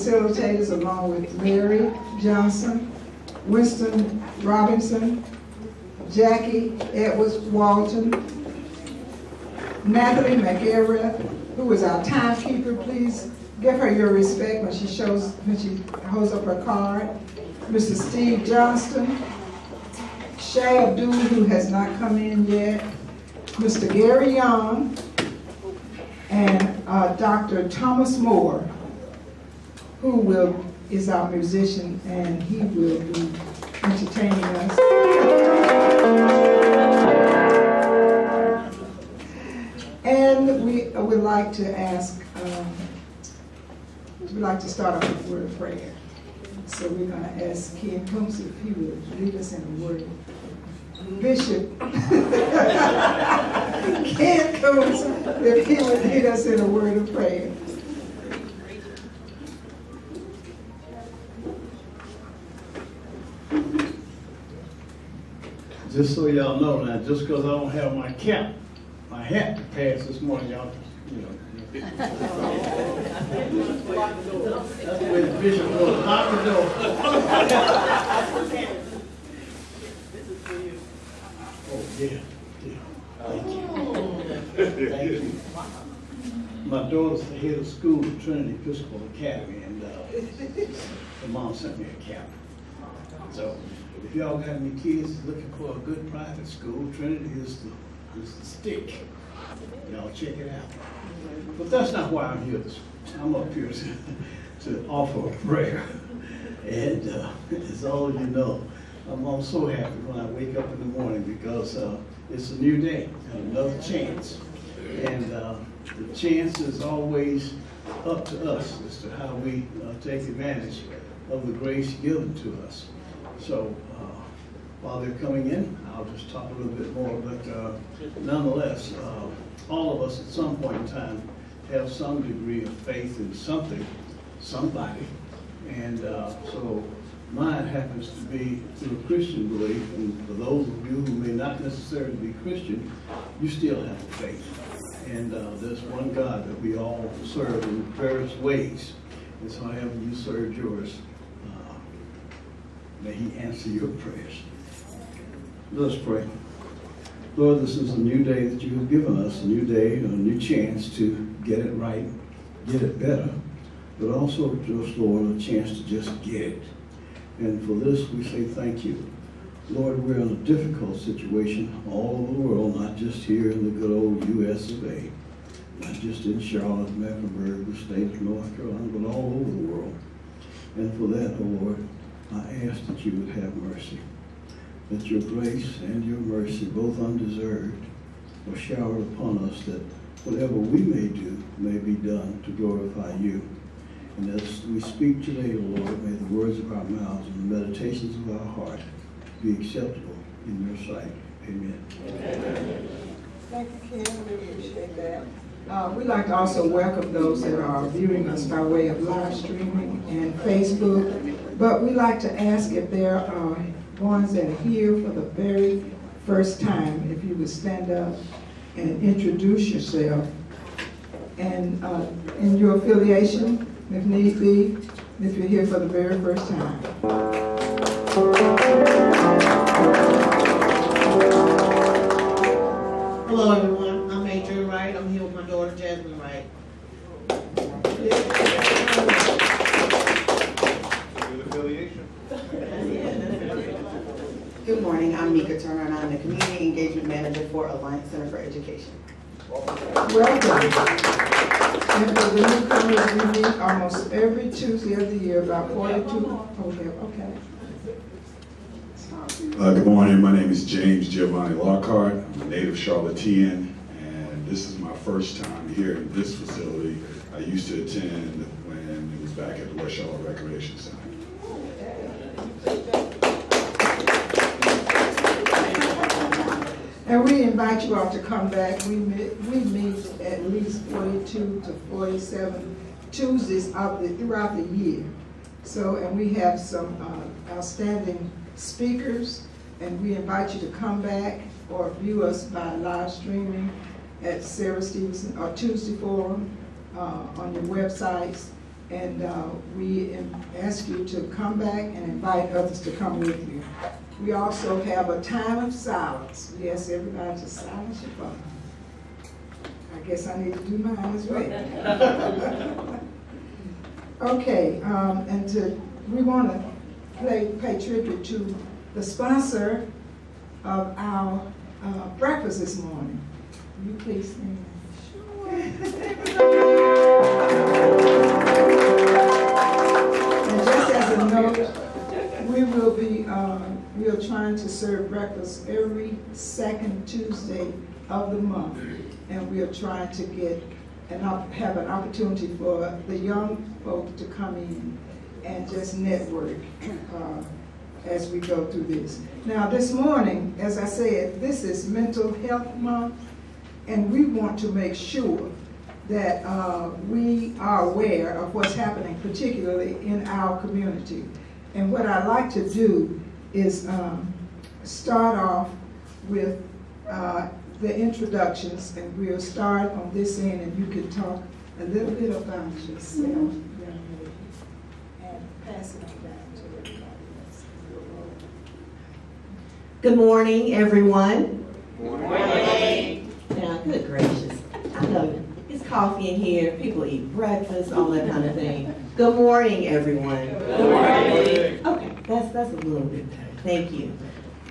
facilitators along with Mary Johnson, Winston Robinson, Jackie Edwards Walton, Natalie McElrath, who is our timekeeper. Please give her your respect when she holds up her card. Mr. Steve Johnston, Shay Abdul, who has not come in yet, Mr. Gary Young, and Dr. Thomas Moore, who is our musician, and he will be entertaining us. And we would like to ask, we'd like to start off with a word of prayer. So we're going to ask Ken Coombs if he would lead us in a word. Bishop Ken Coombs, if he would lead us in a word of prayer. Just so y'all know now, just because I don't have my hat to pass this morning, y'all, that's the way the bishop goes, lock the door. Oh, yeah. Thank you. Thank you. My daughter's the head of school at Trinity Episcopal Academy, and her mom sent me a cap. So, if y'all got any kids looking for a good private school, Trinity is the stick. Y'all check it out. But that's not why I'm here. I'm up here to offer a prayer. And as all of you know, I'm so happy when I wake up in the morning because it's a new day and another chance. And the chance is always up to us as to how we take advantage of the grace given to us. So while they're coming in, I'll just talk a little bit more, but nonetheless, all of us at some point in time have some degree of faith in something, somebody, and so mine happens to be through a Christian belief, and for those of you who may not necessarily be Christian, you still have faith. And there's one God that we all serve in various ways, and so however you serve yours, may He answer your prayers. Let us pray. Lord, this is a new day that you have given us, a new day, a new chance to get it right, get it better, but also just, Lord, a chance to just get it. And for this, we say thank you. Lord, we're in a difficult situation all over the world, not just here in the good old U.S. of A., not just in Charlotte, Mecklenburg, the state of North Carolina, but all over the world. And for that, oh Lord, I ask that you would have mercy, that your grace and your mercy, both undeserved, are showered upon us, that whatever we may do may be done to glorify you. And as we speak today, O Lord, may the words of our mouths and the meditations of our heart be acceptable in your sight. Amen. Amen. Thank you, Ken. We appreciate that. We'd like to also welcome those that are viewing us by way of live streaming and Facebook. But we'd like to ask if there are ones that are here for the very first time, if you would stand up and introduce yourself and in your affiliation, if need be, if you're here for the very first time. Hello everyone, I'm Adrian Wright. I'm here with my daughter Jasmine Wright. Good affiliation. Good morning, I'm Mika Turner and I'm the Community Engagement Manager for Alliance Center for Education. Welcome. And for the newcomers, we meet almost every Tuesday of the year, about 42. Okay. Good morning, my name is James Giovanni Lockhart. I'm a native Charlottean, and this is my first time here in this facility. I used to attend when it was back at the West Charlotte Recreation Center. And we invite you all to come back. We meet at least 42 to 47 Tuesdays throughout the year. So, and we have some outstanding speakers, and we invite you to come back or view us by live streaming at Sarah Stevenson or Tuesday Forum on your websites. And we ask you to come back and invite others to come with you. We also have a time of silence. We ask everybody to silence your phone. I guess I need to do mine as well. Okay, we want to pay tribute to the sponsor of our breakfast this morning. Will you please stand? And just as a note, we are trying to serve breakfast every second Tuesday of the month. And we are trying to get have an opportunity for the young folk to come in and just network as we go through this. Now this morning, as I said, this is Mental Health Month, and we want to make sure that we are aware of what's happening, particularly in our community. And what I like to do is start off with the introductions, and we'll start on this end, and you can talk a little bit about yourself, young lady, and pass it on down to everybody else. Good morning, everyone. Good morning. Now, good gracious. I know it's coffee in here, people eat breakfast, all that kind of thing. Good morning, everyone. Good morning. Okay, that's a little bit better. Thank you.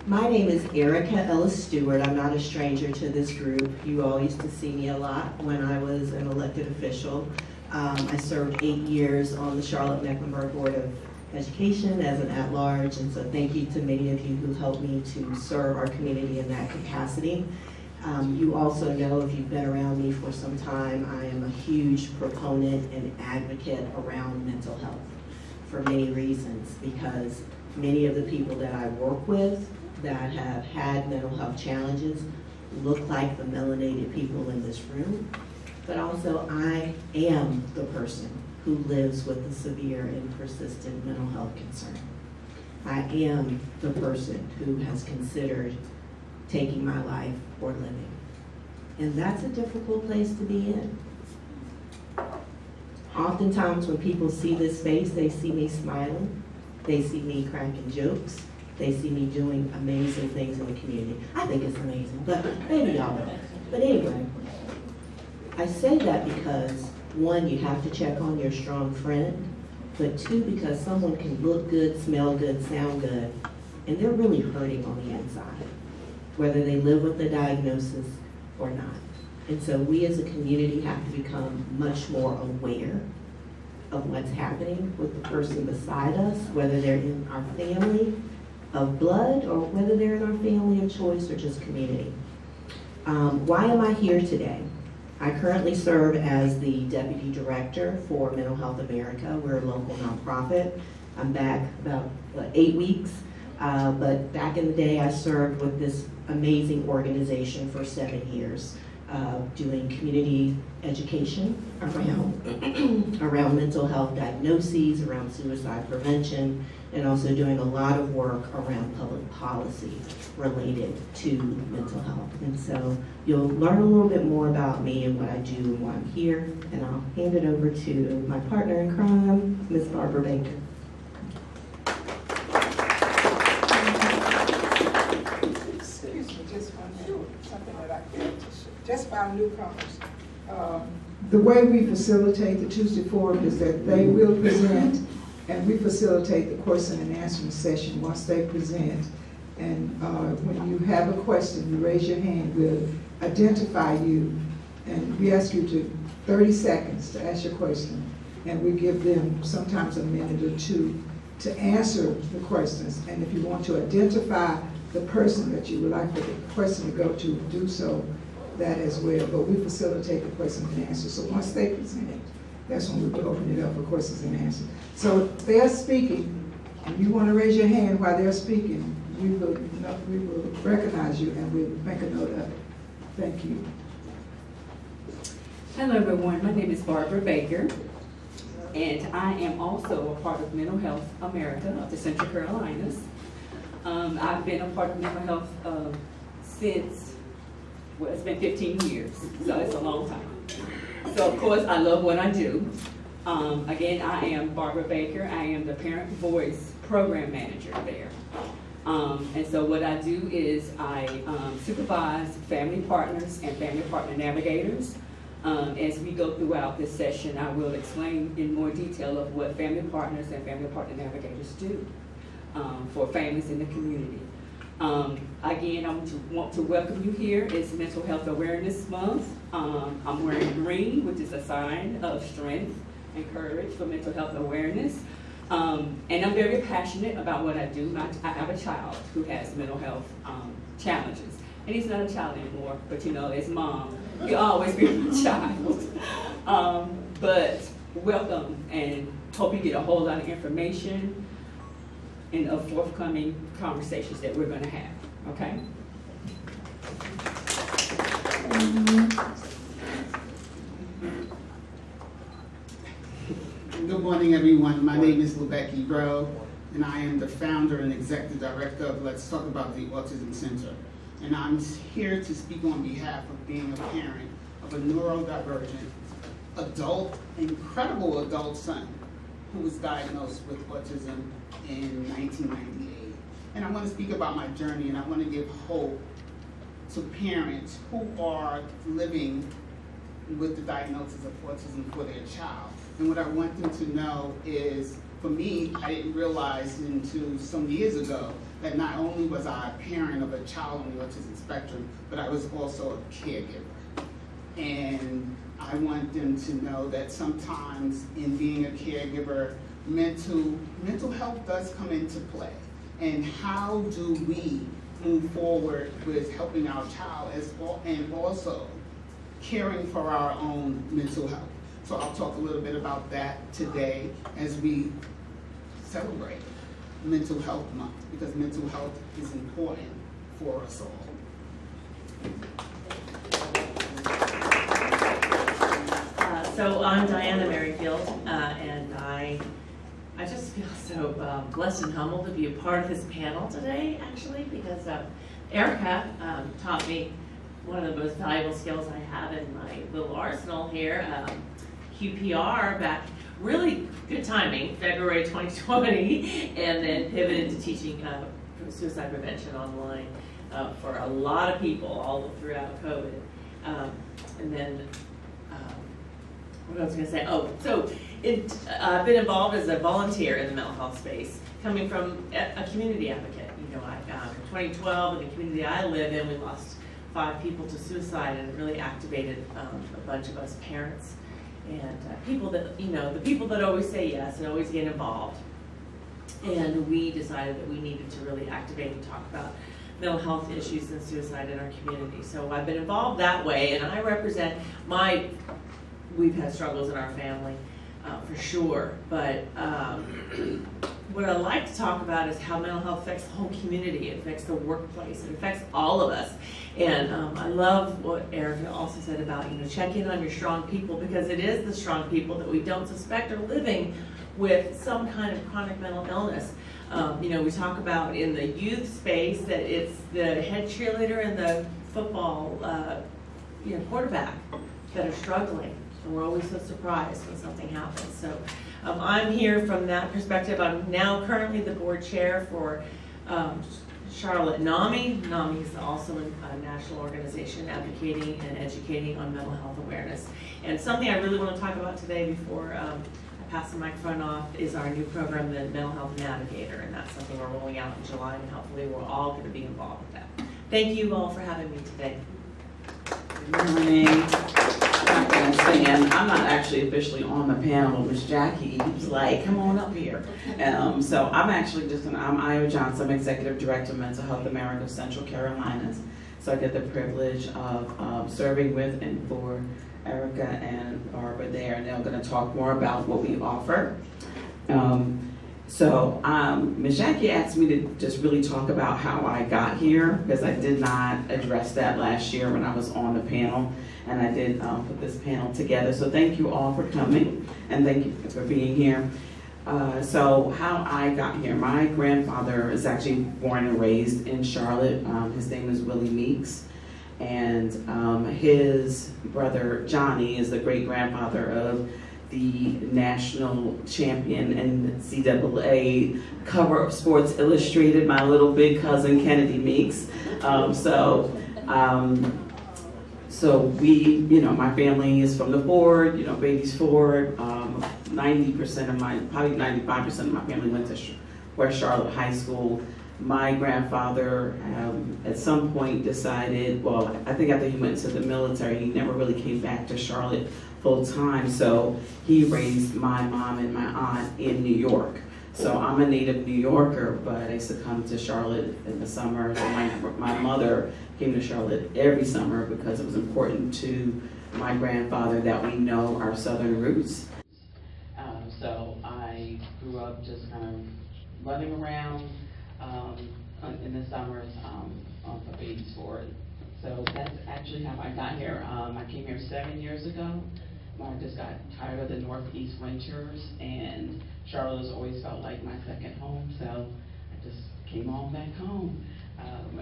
My name is Erica Ellis Stewart. I'm not a stranger to this group. You all used to see me a lot when I was an elected official. I served 8 years on the Charlotte-Mecklenburg Board of Education as an at-large, and so thank you to many of you who helped me to serve our community in that capacity. You also know, if you've been around me for some time, I am a huge proponent and advocate around mental health for many reasons, because many of the people that I work with that have had mental health challenges look like the melanated people in this room, but also I am the person who lives with a severe and persistent mental health concern. I am the person who has considered taking my life or living. And that's a difficult place to be in. Oftentimes when people see this face, they see me smiling, they see me cracking jokes, they see me doing amazing things in the community. I think it's amazing, but maybe y'all don't. But anyway, I say that because, one, you have to check on your strong friend, but two, because someone can look good, smell good, sound good, and they're really hurting on the inside, whether they live with the diagnosis or not. And so we as a community have to become much more aware of what's happening with the person beside us, whether they're in our family of blood or whether they're in our family of choice or just community. Why am I here today? I currently serve as the Deputy Director for Mental Health America. We're a local nonprofit. I'm back about 8 weeks, but back in the day I served with this amazing organization for 7 years, doing community education around mental health diagnoses, around suicide prevention, and also doing a lot of work around public policy related to mental health. And so you'll learn a little bit more about me and what I do and why I'm here, and I'll hand it over to my partner in crime, Ms. Barbara Baker. Excuse me, just one minute, something that I failed to share, just about newcomers. The way we facilitate the Tuesday Forum is that they will present, and we facilitate the question and answering session once they present. And when you have a question, you raise your hand, we'll identify you, and we ask you to 30 seconds to ask your question, and we give them sometimes a minute or two to answer the questions. And if you want to identify the person that you would like for the question to go to, do so that as well. But we facilitate the question and answer. So once they present, that's when we will open it up for questions and answers. So if they're speaking, and you want to raise your hand while they're speaking, we will recognize you and we'll make a note of it. Thank you. Hello everyone, my name is Barbara Baker, and I am also a part of Mental Health America of the Central Carolinas. I've been a part of mental health since, well, it's been 15 years, so it's a long time. So of course I love what I do. Again, I am Barbara Baker. I am the Parent Voice Program Manager there. And so what I do is I supervise family partners and family partner navigators. As we go throughout this session, I will explain in more detail of what family partners and family partner navigators do for families in the community. Again, I want to welcome you here. It's Mental Health Awareness Month. I'm wearing green, which is a sign of strength and courage for mental health awareness. And I'm very passionate about what I do. I have a child who has mental health challenges. And he's not a child anymore, but you know, as mom, you always be a child. But welcome, and hope you get a whole lot of information in the forthcoming conversations that we're going to have, okay? Good morning, everyone. My name is Lebecki Bro, and I am the founder and executive director of Let's Talk About the Autism Center. And I'm here to speak on behalf of being a parent of a neurodivergent, adult, incredible adult son who was diagnosed with autism in 1998. And I want to speak about my journey, and I want to give hope to parents who are living with the diagnosis of autism for their child. And what I want them to know is, for me, I didn't realize until some years ago that not only was I a parent of a child on the autism spectrum, but I was also a caregiver. And I want them to know that sometimes in being a caregiver, mental health does come into play. And how do we move forward with helping our child and also caring for our own mental health? So I'll talk a little bit about that today as we celebrate Mental Health Month, because mental health is important for us all. So I'm Diana Merrifield, and I just feel so blessed and humbled to be a part of this panel today, actually, because Erica taught me one of the most valuable skills I have in my little arsenal here, QPR, back, really good timing, February 2020, and then pivoted to teaching suicide prevention online for a lot of people all throughout COVID. And then, what I was going to say, I've been involved as a volunteer in the mental health space, coming from a community advocate. You know, in 2012, in the community I live in, we lost 5 people to suicide, and it really activated a bunch of us parents and people that, you know, the people that always say yes and always get involved. And we decided that we needed to really activate and talk about mental health issues and suicide in our community. So I've been involved that way, and I represent we've had struggles in our family, for sure, but what I like to talk about is how mental health affects the whole community. It affects the workplace. It affects all of us. And I love what Erica also said about, you know, check in on your strong people, because it is the strong people that we don't suspect are living with some kind of chronic mental illness. You know, we talk about in the youth space that it's the head cheerleader and the football quarterback that are struggling. And we're always so surprised when something happens. So I'm here from that perspective. I'm now currently the board chair for Charlotte NAMI. NAMI is also a national organization advocating and educating on mental health awareness. And something I really want to talk about today before I pass the microphone off is our new program, the Mental Health Navigator. And that's something we're rolling out in July, and hopefully we're all going to be involved with that. Thank you all for having me today. Good morning. I'm not going to stand. I'm not actually officially on the panel, but Ms. Jackie was like, come on up here. So I'm actually I'm Io Johnson. I'm Executive Director of Mental Health America of Central Carolinas. So I get the privilege of serving with and for Erica and Barbara there, and they're going to talk more about what we offer. Ms. Jackie asked me to just really talk about how I got here, because I did not address that last year when I was on the panel, and I did put this panel together. So thank you all for coming, and thank you for being here. So how I got here, my grandfather is actually born and raised in Charlotte. His name is Willie Meeks, and his brother Johnny is the great-grandfather of the national champion and NCAA cover of Sports Illustrated, my little big cousin Kennedy Meeks. So we, my family is from the Ford, Beatty's Ford. 90% of probably 95% of my family went to West Charlotte High School. My grandfather at some point decided, well, I think after he went to the military, he never really came back to Charlotte full time. So he raised my mom and my aunt in New York. So I'm a native New Yorker, but I used to come to Charlotte in the summer. So my mother came to Charlotte every summer because it was important to my grandfather that we know our Southern roots. So I grew up just kind of running around in the summers for Beatty's Ford. So that's actually how I got here. I came here 7 years ago. I just got tired of the Northeast winters, and Charlotte has always felt like my second home, so I just came on back home.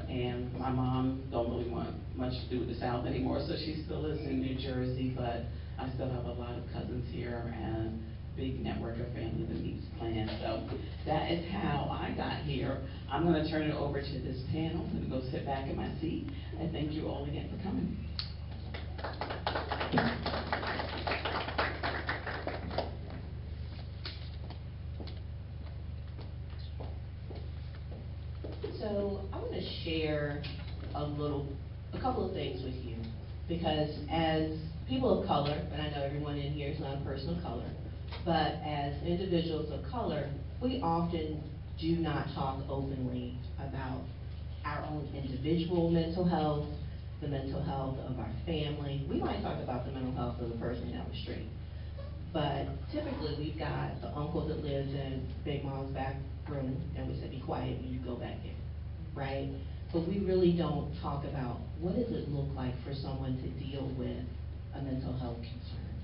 And my mom don't really want much to do with the South anymore, so she still lives in New Jersey, but I still have a lot of cousins here and a big network of family that meets plans. So that is how I got here. I'm going to turn it over to this panel. I'm going to go sit back in my seat, and thank you all again for coming. So I want to share a couple of things with you, because as people of color, and I know everyone in here is not a person of color, but as individuals of color, we often do not talk openly about our own individual mental health, the mental health of our family. We might talk about the mental health of the person down the street, but typically we've got the uncle that lives in Big Mom's back room, and we say, be quiet when you go back there, right? But we really don't talk about what does it look like for someone to deal with a mental health concern,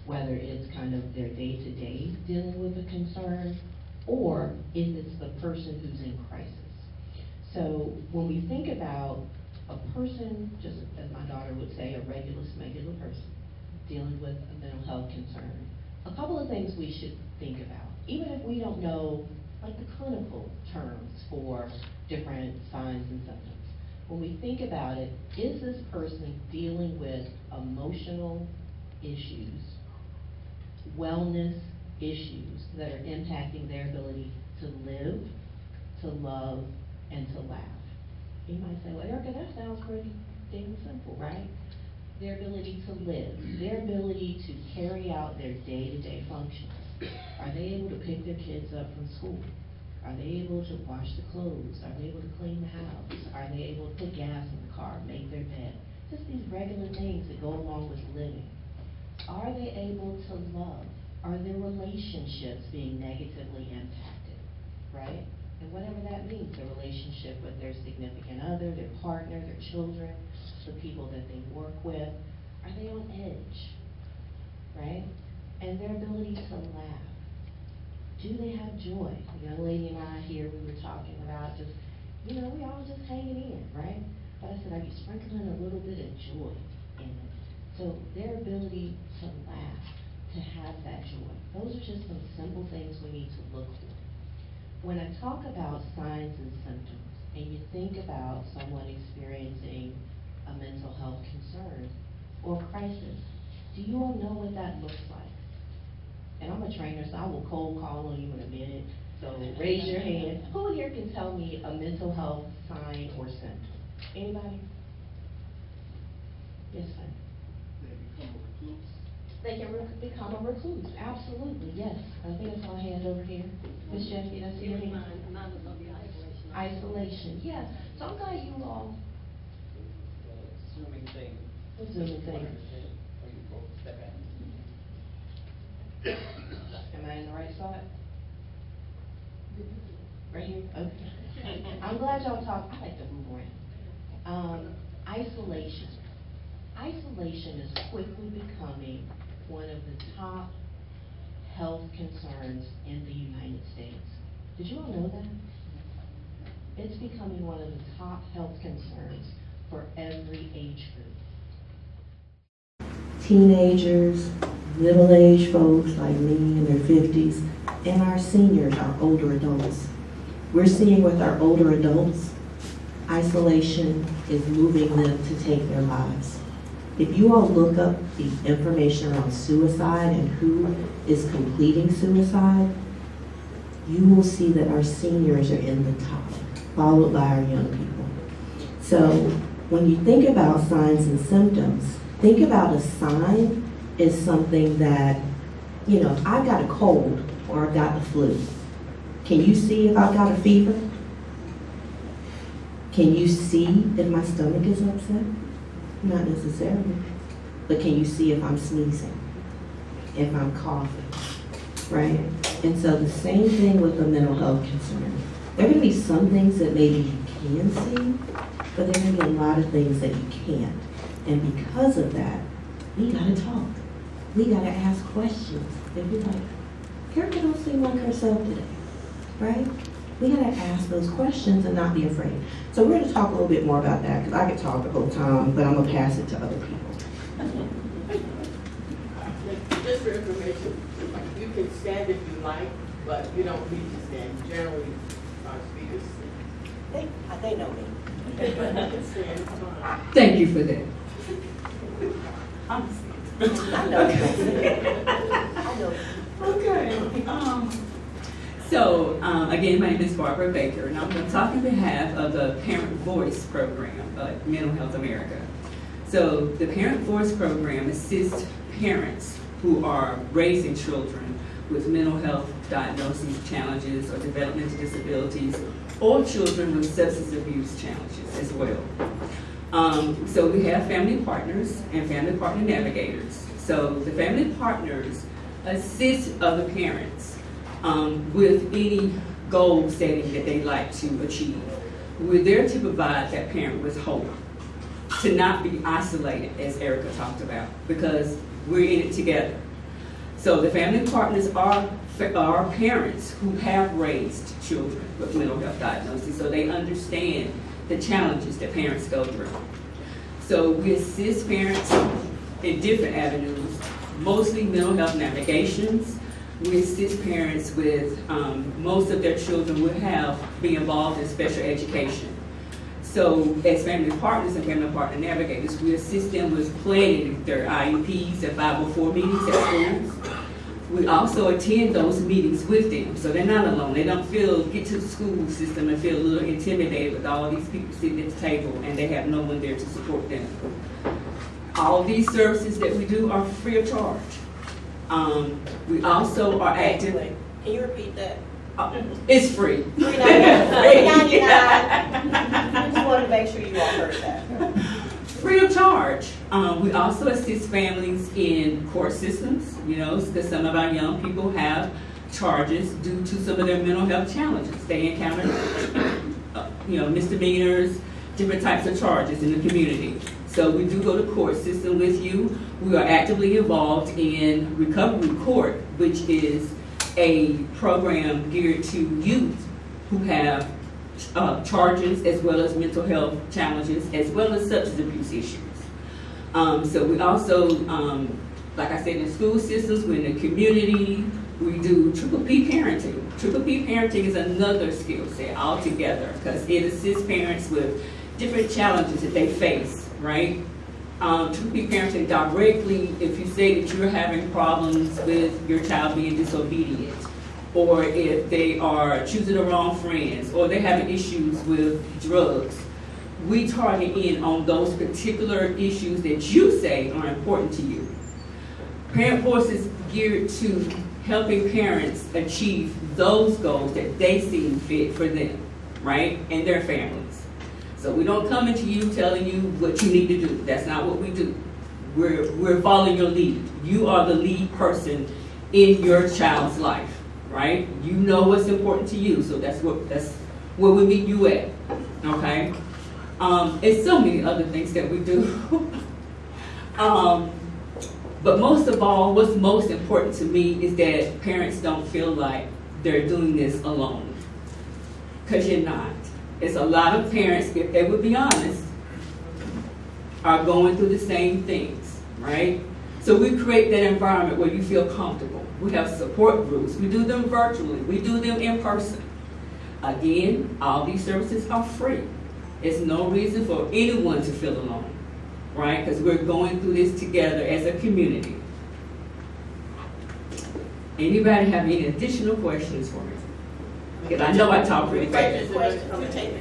whether it's kind of their day-to-day dealing with a concern, or if it's the person who's in crisis. So when we think about a person, just as my daughter would say, a regular smegular person dealing with a mental health concern, a couple of things we should think about, even if we don't know like the clinical terms for different signs and symptoms. When we think about it, is this person dealing with emotional issues, wellness issues that are impacting their ability to live, to love, and to laugh? You might say, well, Erica, that sounds pretty damn simple, right? Their ability to live, their ability to carry out their day-to-day functions. Are they able to pick their kids up from school? Are they able to wash the clothes? Are they able to clean the house? Are they able to put gas in the car, make their bed? Just these regular things that go along with living. Are they able to love? Are their relationships being negatively impacted, right? And whatever that means, their relationship with their significant other, their partner, their children, the people that they work with, are they on edge, right? And their ability to laugh. Do they have joy? The young lady and I here, we were talking about just, we all just hanging in, right? But I said, are you sprinkling a little bit of joy in it? So their ability to laugh, to have that joy. Those are just some simple things we need to look for. When I talk about signs and symptoms, and you think about someone experiencing a mental health concern or crisis, do you all know what that looks like? And I'm a trainer, so I will cold call on you in a minute. So raise your hand. Who in here can tell me a mental health sign or symptom? Anybody? Yes, sir. They can become a recluse. Absolutely, yes. I think I saw a hand over here. Ms. Jackie, that's your hand. Isolation, yes. So I'm glad you all. Zooming thing. The Zooming thing. Am I in the right spot? Right here? Okay. I'm glad y'all talk. I like to move around. Isolation. Isolation is quickly becoming one of the top health concerns in the United States. Did you all know that? It's becoming one of the top health concerns for every age group. Teenagers, middle-aged folks like me in their 50s, and our seniors, our older adults. We're seeing with our older adults, isolation is moving them to take their lives. If you all look up the information around suicide and who is completing suicide, you will see that our seniors are in the top, followed by our young people. So when you think about signs and symptoms, think about a sign as something that, you know, I've got a cold or I've got the flu. Can you see if I've got a fever? Can you see if my stomach is upset? Not necessarily. But can you see if I'm sneezing? If I'm coughing? Right? And so the same thing with the mental health concern. There are going to be some things that maybe you can see, but there are going to be a lot of things that you can't. And because of that, we got to talk. We got to ask questions. If you're like, Erica don't seem like herself today, right? We got to ask those questions and not be afraid. So we're going to talk a little bit more about that, because I could talk the whole time, but I'm going to pass it to other people. Just for information, you can stand if you like, but you don't need to stand. Generally, our speakers stand. They know me. You can stand, it's fine. Thank you for that. I know. I know. Okay. So, again, my name is Barbara Baker, and I'm going to talk on behalf of the Parent Voice Program at Mental Health America. So, the Parent Voice Program assists parents who are raising children with mental health diagnoses, challenges, or developmental disabilities, or children with substance abuse challenges as well. So we have family partners and family partner navigators. So the family partners assist other parents with any goal setting that they like to achieve. We're there to provide that parent with hope, to not be isolated, as Erica talked about, because we're in it together. So the family partners are parents who have raised children with mental health diagnoses, so they understand the challenges that parents go through. So we assist parents in different avenues, mostly mental health navigations. We assist parents with, most of their children will be involved in special education. So as family partners and family partner navigators, we assist them with planning their IEPs, their 504 meetings at schools. We also attend those meetings with them, so they're not alone. They don't get to the school system and feel a little intimidated with all these people sitting at the table and they have no one there to support them. All these services that we do are free of charge. We also are active. Can you repeat that? It's free. $3.99. I just wanted to make sure you all heard that. Free of charge. We also assist families in court systems, because some of our young people have charges due to some of their mental health challenges. They encounter, misdemeanors, different types of charges in the community. So we do go to court system with you. We are actively involved in Recovery Court, which is a program geared to youth who have charges as well as mental health challenges as well as substance abuse issues. So we also, like I said, in school systems, we're in the community, we do Triple P parenting. Triple P parenting is another skill set altogether because it assists parents with different challenges that they face, right? Triple P parenting directly, if you say that you're having problems with your child being disobedient, or if they are choosing the wrong friends, or they're having issues with drugs, we target in on those particular issues that you say are important to you. Parent Voice is geared to helping parents achieve those goals that they see fit for them, right, and their families. So we don't come into you telling you what you need to do. That's not what we do. We're following your lead. You are the lead person in your child's life, right? You know what's important to you, so that's where we meet you at, okay? And so many other things that we do. But most of all, what's most important to me is that parents don't feel like they're doing this alone, because you're not. It's a lot of parents, if they would be honest, are going through the same things, right? So we create that environment where you feel comfortable. We have support groups. We do them virtually. We do them in person. Again, all these services are free. There's no reason for anyone to feel alone, right? Because we're going through this together as a community. Anybody have any additional questions for me? Because I know I talk pretty fast. Okay.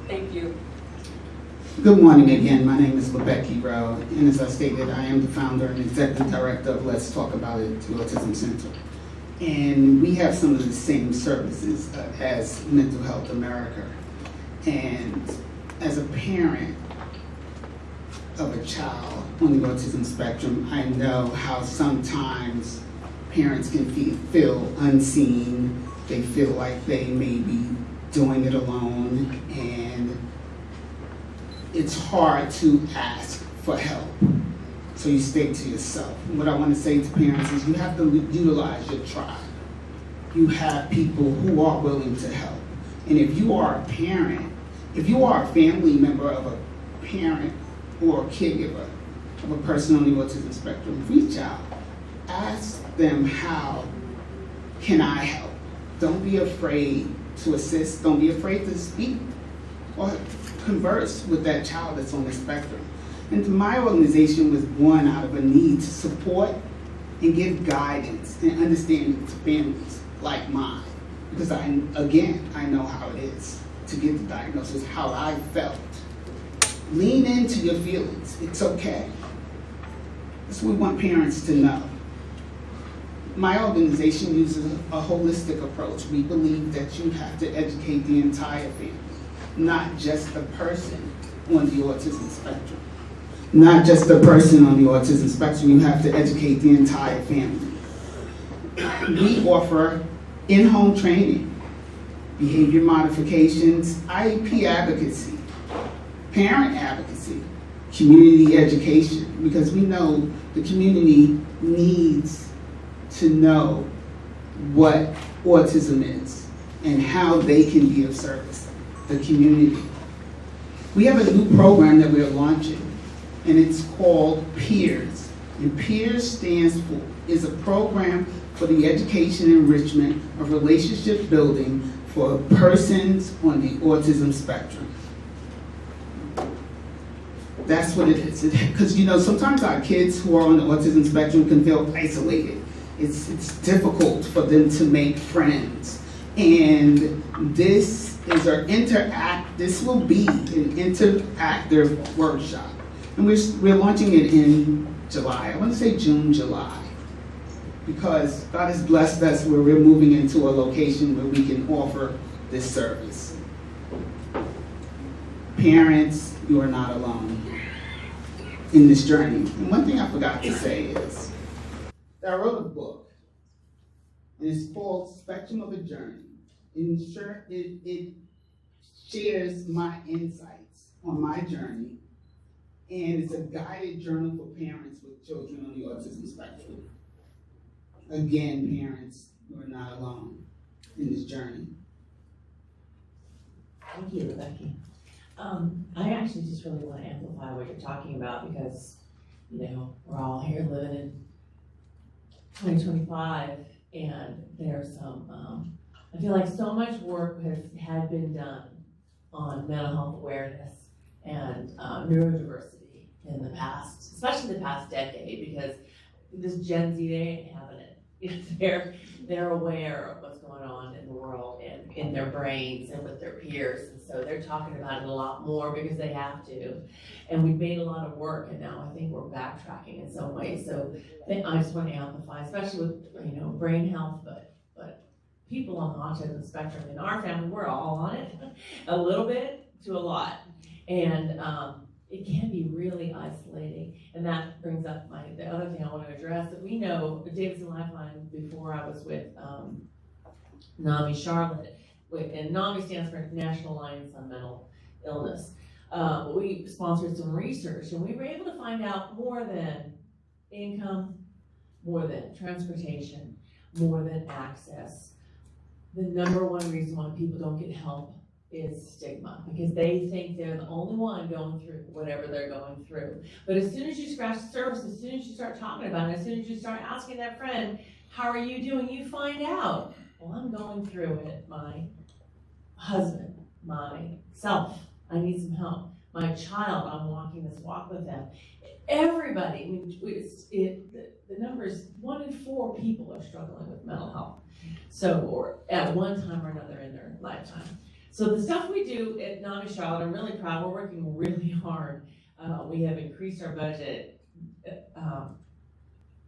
Thank you. Good morning again. My name is Lebecky Rowe, and as I stated, I am the founder and executive director of Let's Talk About It, the Autism Center. And we have some of the same services as Mental Health America. And as a parent of a child on the autism spectrum, I know how sometimes parents can feel unseen. They feel like they may be doing it alone, and it's hard to ask for help. So you stay to yourself. What I want to say to parents is you have to utilize your tribe. You have people who are willing to help. And if you are a parent, if you are a family member of a parent or a caregiver of a person on the autism spectrum, reach out. Ask them, how can I help? Don't be afraid to assist. Don't be afraid to speak or converse with that child that's on the spectrum. And my organization was born out of a need to support and give guidance and understanding to families like mine. Because I know how it is to get the diagnosis, how I felt. Lean into your feelings. It's okay. That's what we want parents to know. My organization uses a holistic approach. We believe that you have to educate the entire family, not just the person on the autism spectrum. Not just the person on the autism spectrum, you have to educate the entire family. We offer in-home training, behavior modifications, IEP advocacy, parent advocacy, community education, because we know the community needs to know what autism is and how they can be of service to the community. We have a new program that we are launching, and it's called PEERS. And PEERS is a program for the education and enrichment of relationship building for persons on the autism spectrum. That's what it is. Because sometimes our kids who are on the autism spectrum can feel isolated. It's difficult for them to make friends. And this is this will be an interactive workshop. And we're launching it in July. I want to say June, July. Because God has blessed us where we're moving into a location where we can offer this service. Parents, you are not alone in this journey. And one thing I forgot to say is that I wrote a book, and it's called Spectrum of a Journey. It shares my insights on my journey, and it's a guided journal for parents with children on the autism spectrum. Again, parents, you are not alone in this journey. Thank you, Becky. I actually just really want to amplify what you're talking about because, we're all here living in 2025, and there's some, I feel like so much work had been done on mental health awareness and neurodiversity in the past, especially the past decade, because this Gen Z, they ain't having it. They're aware of what's going on in the world and in their brains and with their peers, and so they're talking about it a lot more because they have to. And we've made a lot of work, and now I think we're backtracking in some ways. So I just want to amplify, especially with brain health, but people on the autism spectrum in our family, we're all on it, a little bit to a lot, and it can be really isolating. And that brings up the other thing I want to address, that we know Davidson Lifeline, before I was with NAMI Charlotte, and NAMI stands for National Alliance on Mental Illness. We sponsored some research, and we were able to find out more than income, more than transportation, more than access. The number one reason why people don't get help is stigma, because they think they're the only one going through whatever they're going through. But as soon as you scratch the surface, as soon as you start talking about it, as soon as you start asking that friend, how are you doing, you find out, well, I'm going through it, my husband, myself, I need some help. My child, I'm walking this walk with them. Everybody, I mean, the number is 1 in 4 people are struggling with mental health. So, or at one time or another in their lifetime. So the stuff we do at NAMI Charlotte, I'm really proud. We're working really hard. We have increased our budget.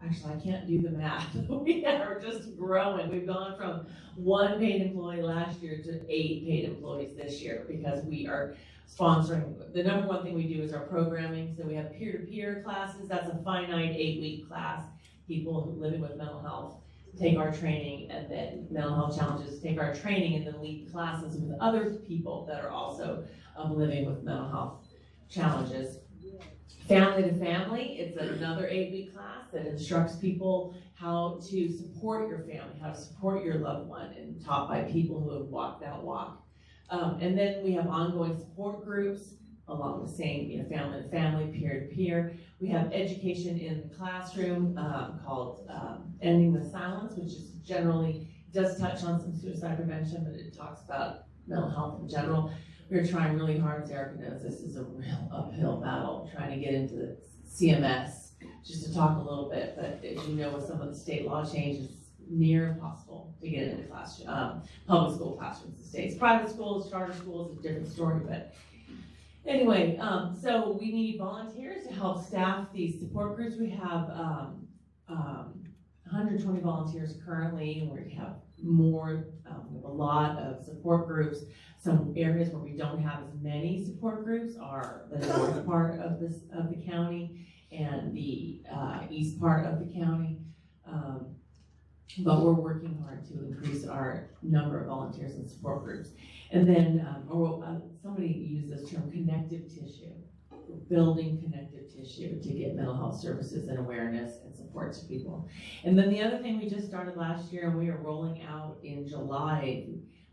Actually, I can't do the math. We are just growing. We've gone from 1 paid employee last year to 8 paid employees this year because we are sponsoring. The number one thing we do is our programming. So we have peer-to-peer classes. That's a finite 8-week class. People who living with mental health take our training, and then mental health challenges take our training and then lead classes with other people that are also living with mental health challenges. Family to Family, it's another 8-week class that instructs people how to support your family, how to support your loved one, and taught by people who have walked that walk. And then we have ongoing support groups along the same, family to family, peer to peer. We have education in the classroom called Ending the Silence, which is generally, does touch on some suicide prevention, but it talks about mental health in general. We're trying really hard, as Erica knows, this is a real uphill battle, trying to get into the CMS, just to talk a little bit, but as you know, with some of the state law changes, near impossible to get into public school classrooms in the states. Private schools, charter schools, a different story, but anyway, so we need volunteers to help staff these support groups. We have 120 volunteers currently, and we have more, we have a lot of support groups. Some areas where we don't have as many support groups are the north part of the county and the east part of the county. But we're working hard to increase our number of volunteers and support groups. And then, somebody used this term, connective tissue. We're building connective tissue to get mental health services and awareness and support to people. And then the other thing we just started last year, and we are rolling out in July,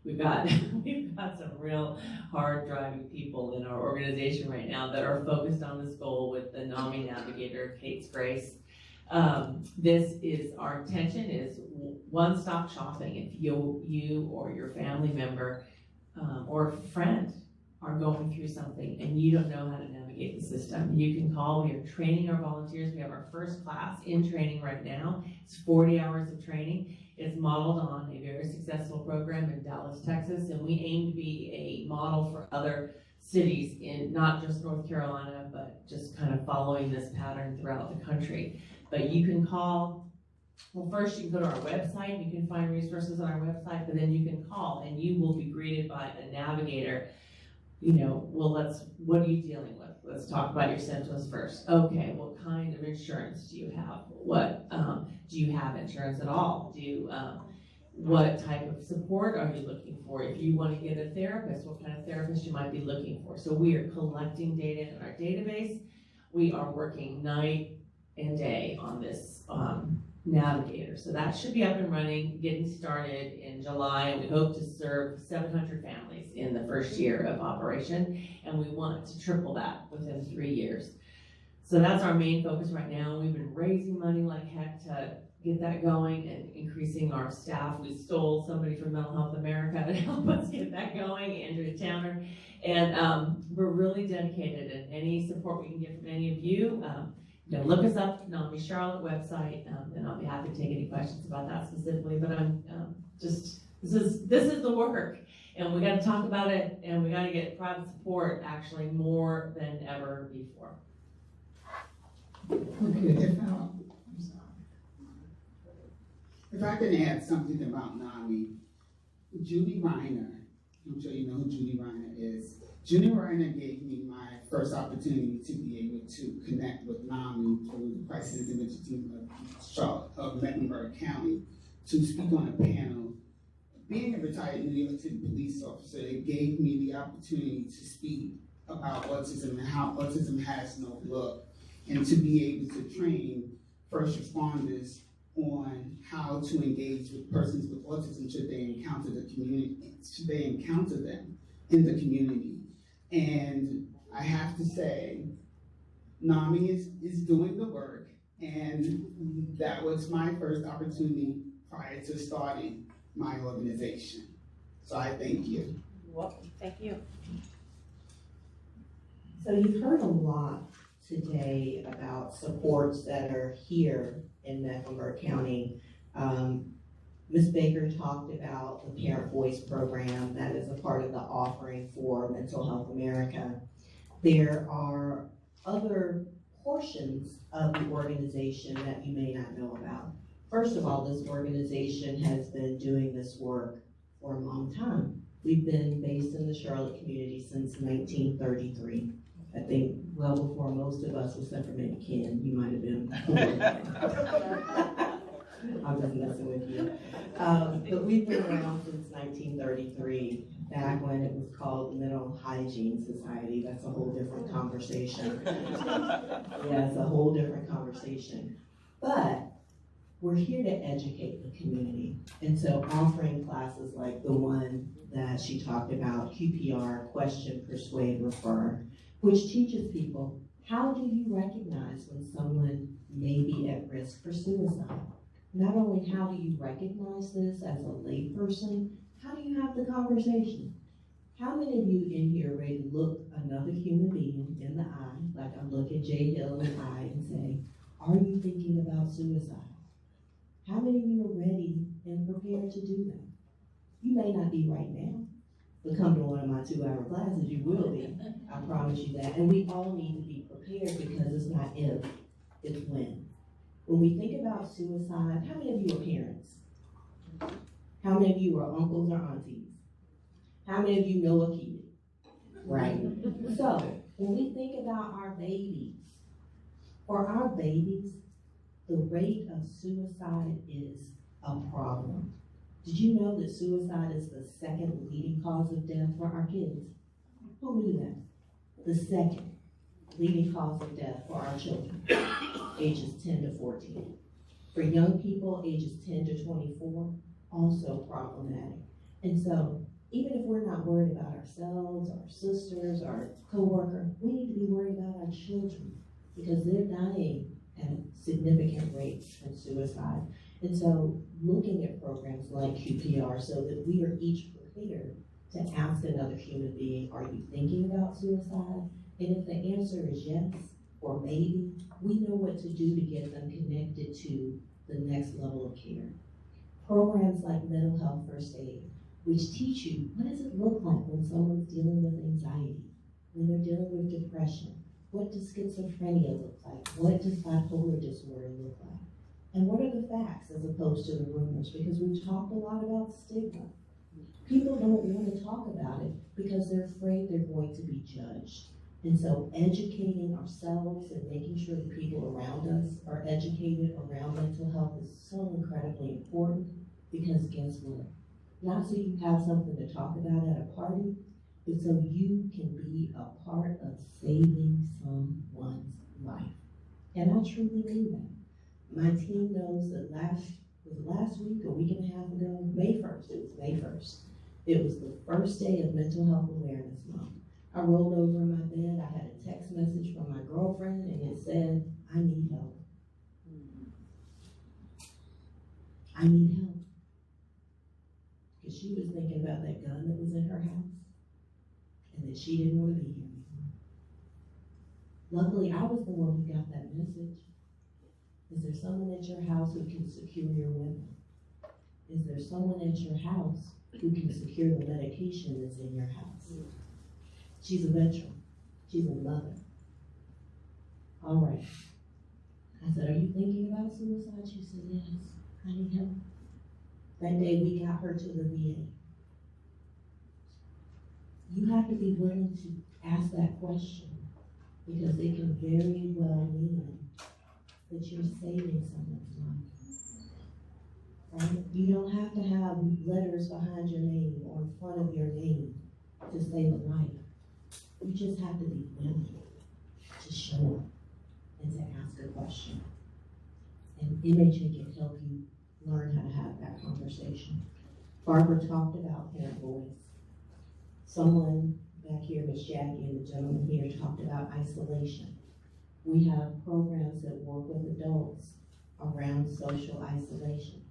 we've got some real hard driving people in our organization right now that are focused on this goal with the NAMI navigator, Kate's Grace. This is, our intention is one-stop shopping. If you or your family member or friend are going through something and you don't know how to navigate the system, you can call. We are training our volunteers. We have our first class in training right now. It's 40 hours of training. It's modeled on a very successful program in Dallas, Texas, and we aim to be a model for other cities in not just North Carolina, but just kind of following this pattern throughout the country. But you can call. Well, first you can go to our website. You can find resources on our website, but then you can call and you will be greeted by a navigator. What are you dealing with? Let's talk about your symptoms first. Okay, what kind of insurance do you have? What, do you have insurance at all? What type of support are you looking for? If you want to get a therapist, what kind of therapist you might be looking for? So we are collecting data in our database. We are working night and day on this navigator. So that should be up and running, getting started in July, and we hope to serve 700 families in the first year of operation, and we want to triple that within 3 years. So that's our main focus right now. We've been raising money like heck to get that going and increasing our staff. We stole somebody from Mental Health America to help us get that going, Andrea Towner, and we're really dedicated, and any support we can get from any of you, look us up, NAMI Charlotte website, and I'll be happy to take any questions about that specifically. But this is the work, and we got to talk about it, and we got to get private support actually more than ever before. Okay, if I can add something about NAMI, Judy Reiner, I'm sure you know who Judy Reiner is. Judy Reiner gave me my first opportunity to be able to connect with NAMI through the Crisis Intervention Team of Mecklenburg County to speak on a panel. Being a retired New York City police officer, it gave me the opportunity to speak about autism and how autism has no look, and to be able to train first responders on how to engage with persons with autism should they encounter the community, should they encounter them in the community. And I have to say, NAMI is doing the work, and that was my first opportunity prior to starting my organization. So I thank you. Welcome, thank you. So you've heard a lot today about supports that are here in Mecklenburg County. Ms. Baker talked about the Parent Voice program that is a part of the offering for Mental Health America. There are other portions of the organization that you may not know about. First of all, this organization has been doing this work for a long time. We've been based in the Charlotte community since 1933. I think well before most of us, except for maybe Ken, you might have been. I'm just messing with you. But we've been around since 1933, back when it was called the Mental Hygiene Society. That's a whole different conversation. Yeah, it's a whole different conversation. But we're here to educate the community. And so offering classes like the one that she talked about, QPR, Question, Persuade, Refer, which teaches people, how do you recognize when someone may be at risk for suicide? Not only how do you recognize this as a layperson, how do you have the conversation? How many of you in here are ready to look another human being in the eye, like I look at Jay Hill in the eye and say, are you thinking about suicide? How many of you are ready and prepared to do that? You may not be right now, but come to one of my 2-hour classes, you will be. I promise you that. And we all need to be prepared because it's not if, it's when. When we think about suicide, how many of you are parents? How many of you are uncles or aunties? How many of you know a kid? Right? So, when we think about our babies, for our babies, the rate of suicide is a problem. Did you know that suicide is the second leading cause of death for our kids? Who knew that? The second leading cause of death for our children, ages 10 to 14. For young people, ages 10 to 24, also problematic. And so, even if we're not worried about ourselves, our sisters, our coworker, we need to be worried about our children because they're dying at significant rates from suicide. And so looking at programs like QPR so that we are each prepared to ask another human being, are you thinking about suicide? And if the answer is yes, or maybe, we know what to do to get them connected to the next level of care. Programs like Mental Health First Aid, which teach you what does it look like when someone's dealing with anxiety, when they're dealing with depression. What does schizophrenia look like? What does bipolar disorder look like? And what are the facts as opposed to the rumors? Because we've talked a lot about stigma. People don't want to talk about it because they're afraid they're going to be judged. And so educating ourselves and making sure the people around us are educated around mental health is so incredibly important because guess what? Not so you have something to talk about at a party, but so you can be a part of saving someone's life. And I truly mean that. My team knows that last week, a week and a half ago, May 1st, it was May 1st. It was the first day of Mental Health Awareness Month. I rolled over in my bed, I had a text message from my girlfriend, and it said, I need help. I need help. Because she was thinking about that gun that was in her house, and that she didn't want to be here anymore. Luckily, I was the one who got that message. Is there someone at your house who can secure your women? Is there someone at your house who can secure the medication that's in your house? She's a veteran. She's a mother. All right. I said, are you thinking about suicide? She said, yes, I need help. That day we got her to the VA. You have to be willing to ask that question because it can very well mean that you're saving someone's life. Right? You don't have to have letters behind your name or in front of your name to save a life. You just have to be willing to show up and to ask a question. And MHA can help you learn how to have that conversation. Barbara talked about Parent Voice. Someone back here, Ms. Jackie and the gentleman here talked about isolation. We have programs that work with adults around social isolation,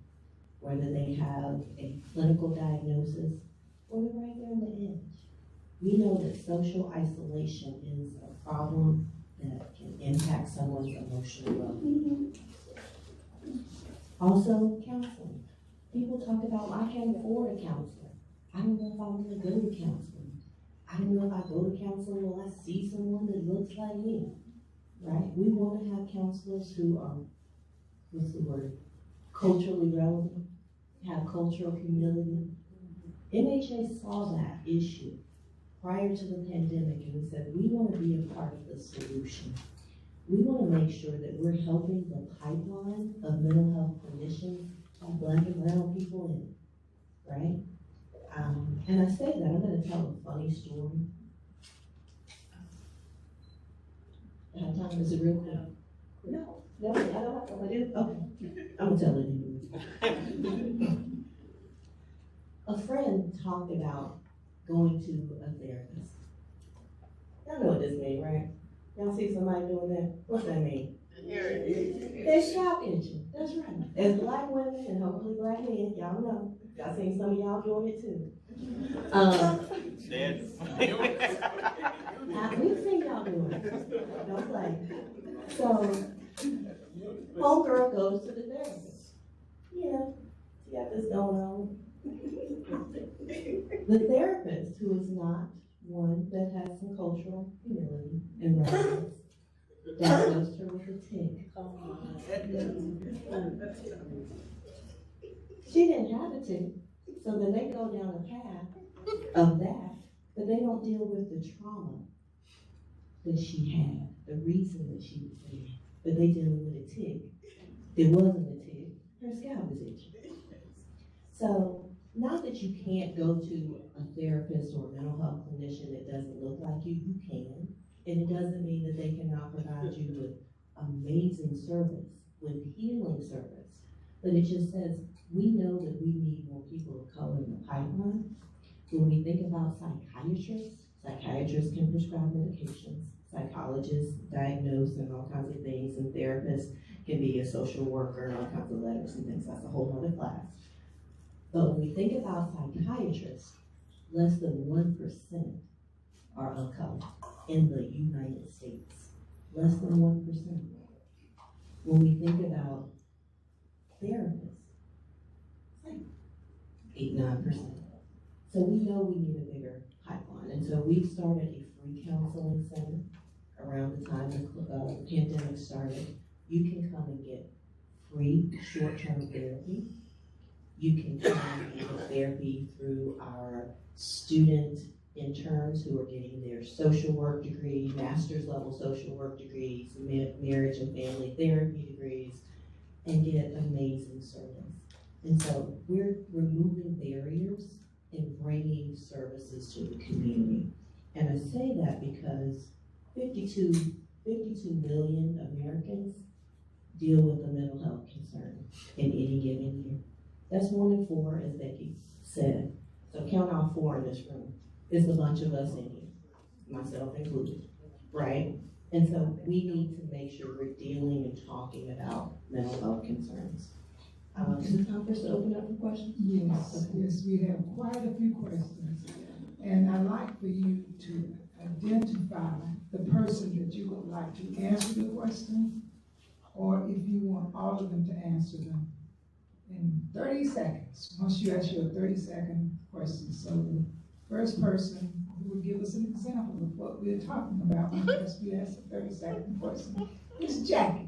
whether they have a clinical diagnosis or they're right there on the edge. We know that social isolation is a problem that can impact someone's emotional well-being. Also, counseling. People talk about, I can't afford a counselor. I don't know if I want to go to counseling. I don't know if I go to counseling, will I see someone that looks like me, right? We want to have counselors who are, what's the word, culturally relevant, have cultural humility. MHA saw that issue prior to the pandemic, and we said, we want to be a part of the solution. We want to make sure that we're helping the pipeline of mental health clinicians, Black and brown people in, right? And I say that, I'm going to tell a funny story. I have time, is it real quick? No, I don't have to, I do? Okay, I'm going to tell it anyway. A friend talked about going to a therapist. Y'all know what this means, right? Y'all see somebody doing that? What's that mean? They're scalp itching. That's right. As Black women and hopefully Black men, y'all know. Y'all seen some of y'all doing it too. We've seen y'all doing it. Don't play. So, homegirl goes to the therapist. You know, she got this going on. The therapist, who is not one that has some cultural humility and relevance, diagnosed her with a tick. She didn't have a tick, so then they go down the path of that, but they don't deal with the trauma that she had, the reason that she was there. But they dealing with a tick. It wasn't a tick, her scalp is itching. So, not that you can't go to a therapist or a mental health clinician that doesn't look like you can. And it doesn't mean that they cannot provide you with amazing service, with healing service. But it just says, we know that we need more people of color in the pipeline. When we think about psychiatrists can prescribe medications. Psychologists diagnose and all kinds of things, and therapists can be a social worker and all kinds of letters and things. That's a whole other class. But when we think about psychiatrists, less than 1% are of color in the United States. Less than 1%. When we think about therapists, it's like 8-9%. So we know we need a bigger pipeline. And so we've started a free counseling center around the time the pandemic started. You can come and get free short-term therapy. You can come and get therapy through our student interns who are getting their social work degree, master's level social work degrees, marriage and family therapy degrees, and get amazing service. And so we're removing barriers and bringing services to the community. And I say that because 52 million Americans deal with a mental health concern in any given year. That's 1 in 4, as Becky said. So count all 4 in this room. It's a bunch of us in here, myself included, right? And so we need to make sure we're dealing and talking about mental health concerns. Is it time for us to open up for questions? Yes, we have quite a few questions. And I'd like for you to identify the person that you would like to answer the question, or if you want all of them to answer them in 30 seconds. Once you ask your 30-second question. So the first person who will give us an example of what we're talking about unless we ask a 30-second question is Jackie.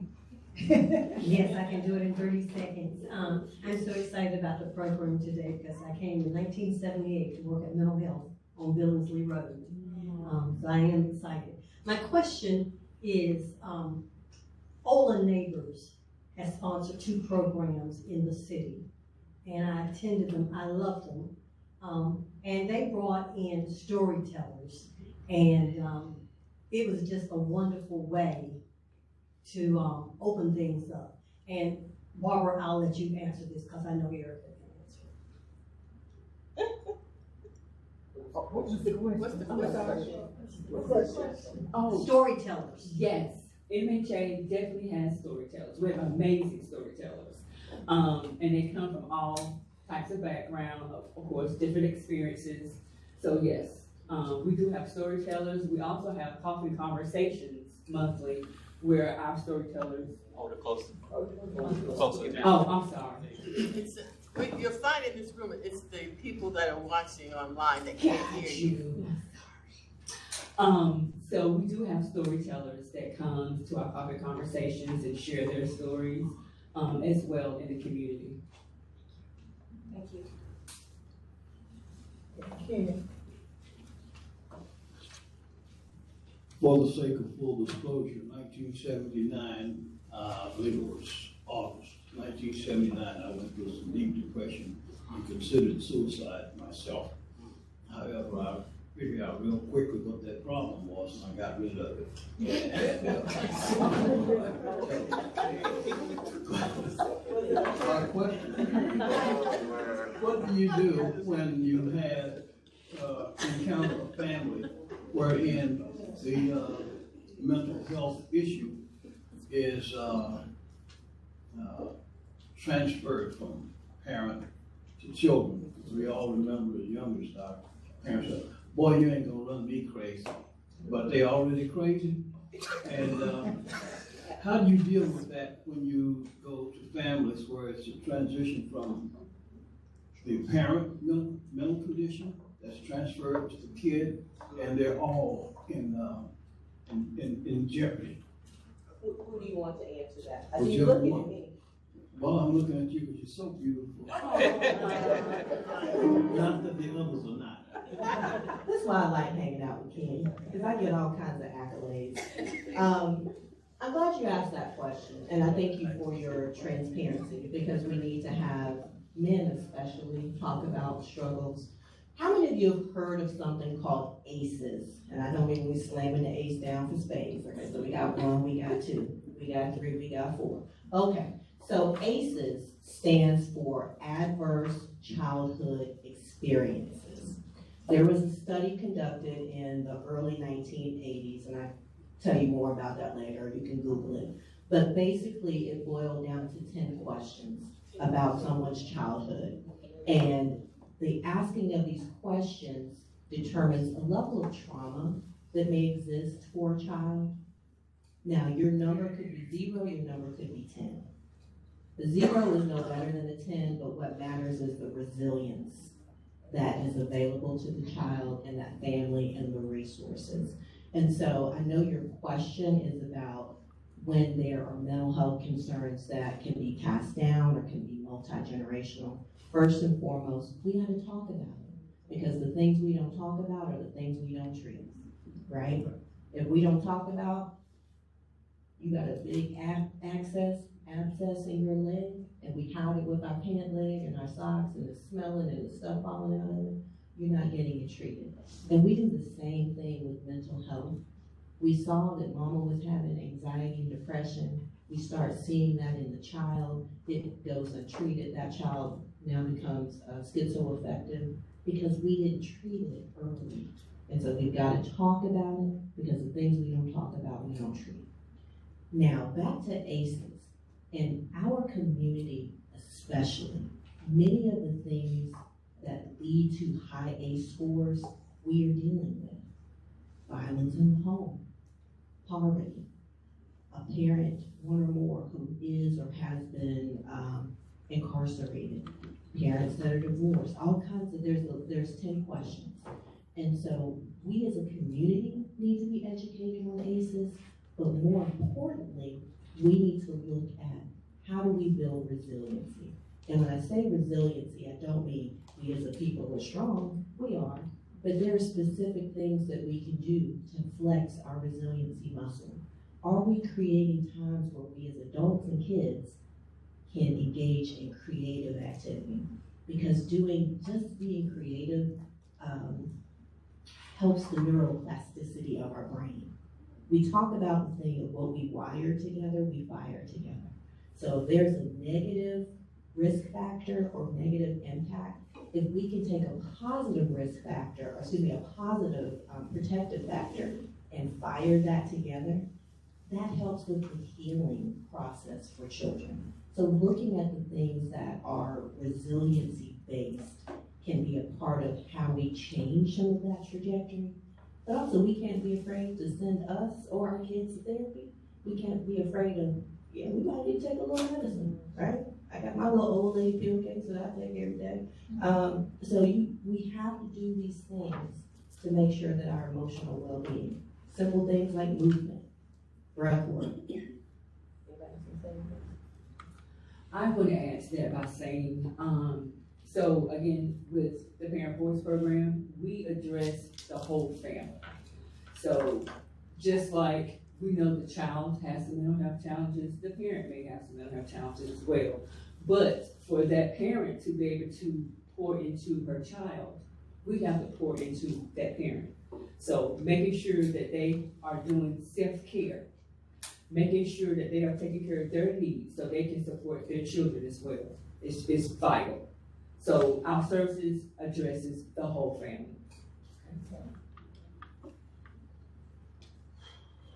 Yes, I can do it in 30 seconds. I'm so excited about the program today because I came in 1978 to work at mental health on Billingsley Road. So I am excited. My question is, Ola Neighbors has sponsored 2 programs in the city, and I attended them. I loved them. And they brought in storytellers, and it was just a wonderful way to open things up. And Barbara, I'll let you answer this because I know Erica can answer. What's the question? Oh, Storytellers. yes, MHA definitely has storytellers. We have amazing storytellers. And they come from all types of background, of course, different experiences. So yes, we do have storytellers. We also have coffee conversations monthly where our storytellers. Hold it close. Oh, I'm sorry. When you're finding this room, it's the people that are watching online that can't hear you. So we do have storytellers that come to our coffee conversations and share their stories, as well in the community. Thank you. Ken. For the sake of full disclosure, 1979, I believe it was August, 1979, I went through some deep depression and considered suicide myself. However, I figured out real quickly what that problem was and I got rid of it. My question, what do you do when you had encounter a family wherein the mental health issue is transferred from parent to children? We all remember as youngest, our parents said, boy, you ain't gonna run me crazy. But they already crazy. And how do you deal with that when you go to families where it's a transition from the parent mental condition that's transferred to the kid, and they're all in jeopardy? Who do you want to answer that? I Whichever see you looking one. at me. Well, I'm looking at you because you're so beautiful. Not that the others are not. That's why I like hanging out with Ken, because I get all kinds of accolades. I'm glad you asked that question, and I thank you for your transparency, because we need to have men especially talk about struggles. How many of you have heard of something called ACEs? And I don't mean we slamming the ace down for spades. Okay, so we got 1, we got 2, we got 3, we got 4. Okay, so ACEs stands for Adverse Childhood Experiences. There was a study conducted in the early 1980s, and I'll tell you more about that later, you can Google it. But basically, it boiled down to 10 questions about someone's childhood. And the asking of these questions determines a level of trauma that may exist for a child. Now, your number could be 0, your number could be 10. The 0 is no better than the 10, but what matters is the resilience that is available to the child and that family and the resources. And so I know your question is about when there are mental health concerns that can be passed down or can be multi-generational. First and foremost, we got to talk about it, because the things we don't talk about are the things we don't treat, right? If we don't talk about, you got a big abscess in your leg, and we hide it with our pant leg and our socks, and it's smelling and the stuff falling out of it, you're not getting it treated. And we do the same thing with mental health. We saw that mama was having anxiety and depression. We start seeing that in the child. It goes untreated. That child now becomes schizoaffective because we didn't treat it early. And so we've got to talk about it, because the things we don't talk about, we don't treat. Now, back to ACEs. In our community especially, many of the things that lead to high ACE scores, we are dealing with. Violence in the home, poverty, a parent, one or more, who is or has been incarcerated, parents that are divorced, all kinds of, there's 10 questions. And so we as a community need to be educated on ACEs, but more importantly, we need to look at how do we build resiliency. And when I say resiliency, I don't mean we as a people are strong, we are, but there are specific things that we can do to flex our resiliency muscle. Are we creating times where we as adults and kids can engage in creative activity? Because just being creative helps the neuroplasticity of our brain. We talk about the thing of what we wire together, we fire together. So if there's a negative risk factor or negative impact, if we can take a positive risk factor, or excuse me, a positive protective factor and fire that together, that helps with the healing process for children. So looking at the things that are resiliency based can be a part of how we change some of that trajectory. But also we can't be afraid to send us or our kids to therapy. We can't be afraid of, yeah, we might need to take a little medicine, right? I got my little old lady pill case that I take every day. So we have to do these things to make sure that our emotional well-being, simple things like movement, breath work. I would add to that by saying, so again, with the Parent Voice Program, we address the whole family. So just like we know the child has some mental health challenges, the parent may have some mental health challenges as well. But for that parent to be able to pour into her child, we have to pour into that parent. So making sure that they are doing self-care, making sure that they are taking care of their needs so they can support their children as well. It's vital. So our services addresses the whole family.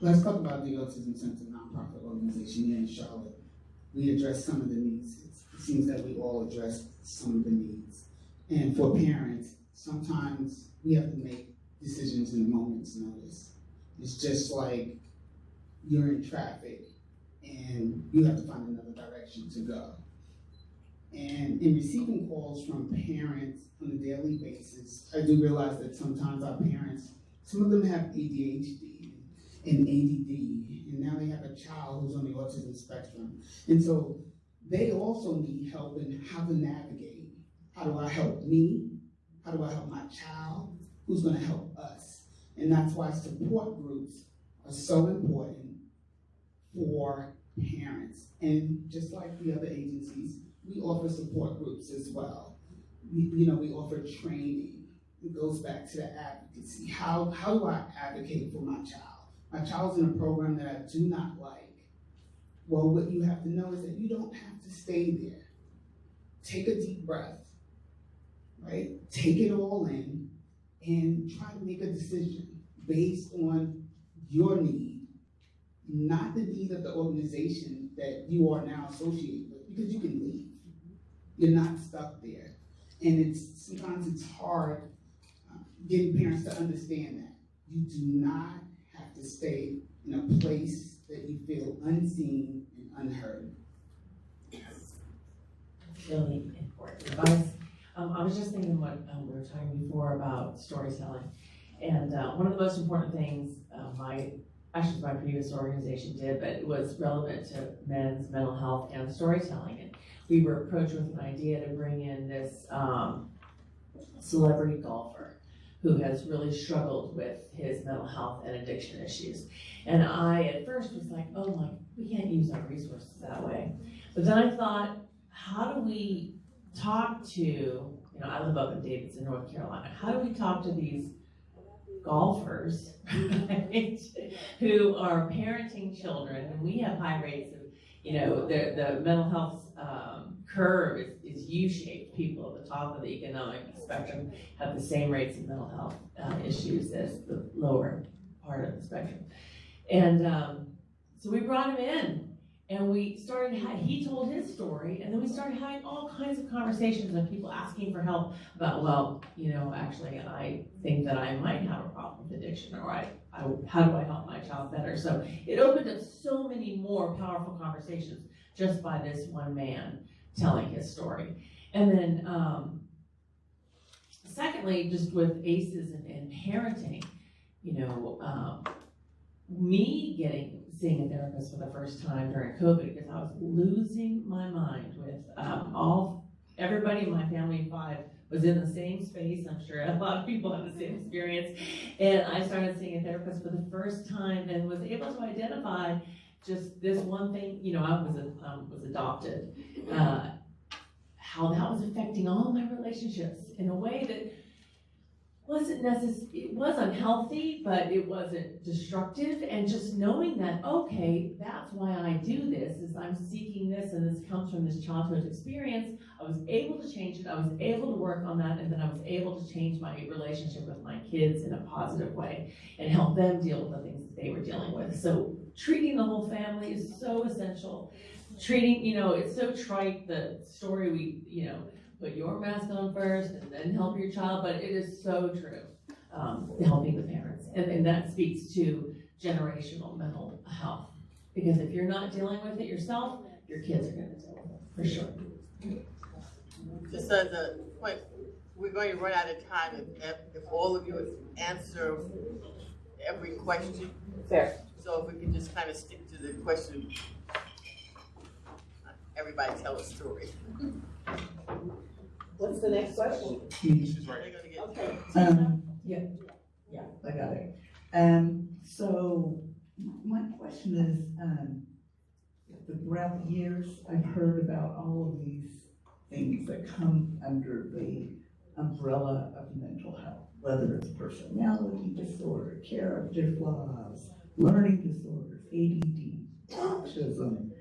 Let's talk about the Autism Center nonprofit organization here in Charlotte. We address some of the needs. It seems that we all address some of the needs. And for parents, sometimes we have to make decisions in a moment's notice. It's just like you're in traffic and you have to find another direction to go. And in receiving calls from parents on a daily basis, I do realize that sometimes our parents, some of them have ADHD and ADD, and now they have a child who's on the autism spectrum. And so they also need help in how to navigate. How do I help me? How do I help my child? Who's gonna help us? And that's why support groups are so important for parents. And just like the other agencies, we offer support groups as well. We offer training. It goes back to the advocacy. How do I advocate for my child? My child's in a program that I do not like. Well, what you have to know is that you don't have to stay there. Take a deep breath, right? Take it all in and try to make a decision based on your need, not the need of the organization that you are now associated with, because you can leave. You're not stuck there. And sometimes it's hard getting parents to understand that. You do not have to stay in a place that you feel unseen and unheard. Really important advice. I was just thinking what we were talking before about storytelling. And one of the most important things my previous organization did, but it was relevant to men's mental health and storytelling. And we were approached with an idea to bring in this celebrity golfer who has really struggled with his mental health and addiction issues. And I, at first, was like, oh my, we can't use our resources that way. But then I thought, how do we talk to, I live up in Davidson, North Carolina. How do we talk to these golfers, right, who are parenting children? And we have high rates of, the mental health curve is U-shaped. People at the top of the economic spectrum have the same rates of mental health issues as the lower part of the spectrum. And so we brought him in, and we started, he told his story, and then we started having all kinds of conversations and people asking for help about, well, actually, I think that I might have a problem with addiction, or how do I help my child better? So it opened up so many more powerful conversations just by this one man telling his story. And then, secondly, just with ACEs and parenting, me seeing a therapist for the first time during COVID, because I was losing my mind with everybody in my family of 5 was in the same space. I'm sure a lot of people have the same experience. And I started seeing a therapist for the first time and was able to identify just this one thing. I was adopted. How that was affecting all my relationships in a way that it was unhealthy, but it wasn't destructive. And just knowing that, okay, that's why I do this, is I'm seeking this, and this comes from this childhood experience. I was able to change it, I was able to work on that, and then I was able to change my relationship with my kids in a positive way and help them deal with the things that they were dealing with. So treating the whole family is so essential. Treating, it's so trite, the story put your mask on first and then help your child, but it is so true, helping the parents. And that speaks to generational mental health. Because if you're not dealing with it yourself, your kids are gonna deal with it, for sure. Just as a point, we're going to run out of time if all of you answer every question. Fair. So if we can just kind of stick to the question, everybody tell a story. What's the next question? They're gonna get. Okay. Yeah, I got it. So my question is, throughout the years, I've heard about all of these things that come under the umbrella of mental health, whether it's personality disorder, character flaws, learning disorders, ADD, autism,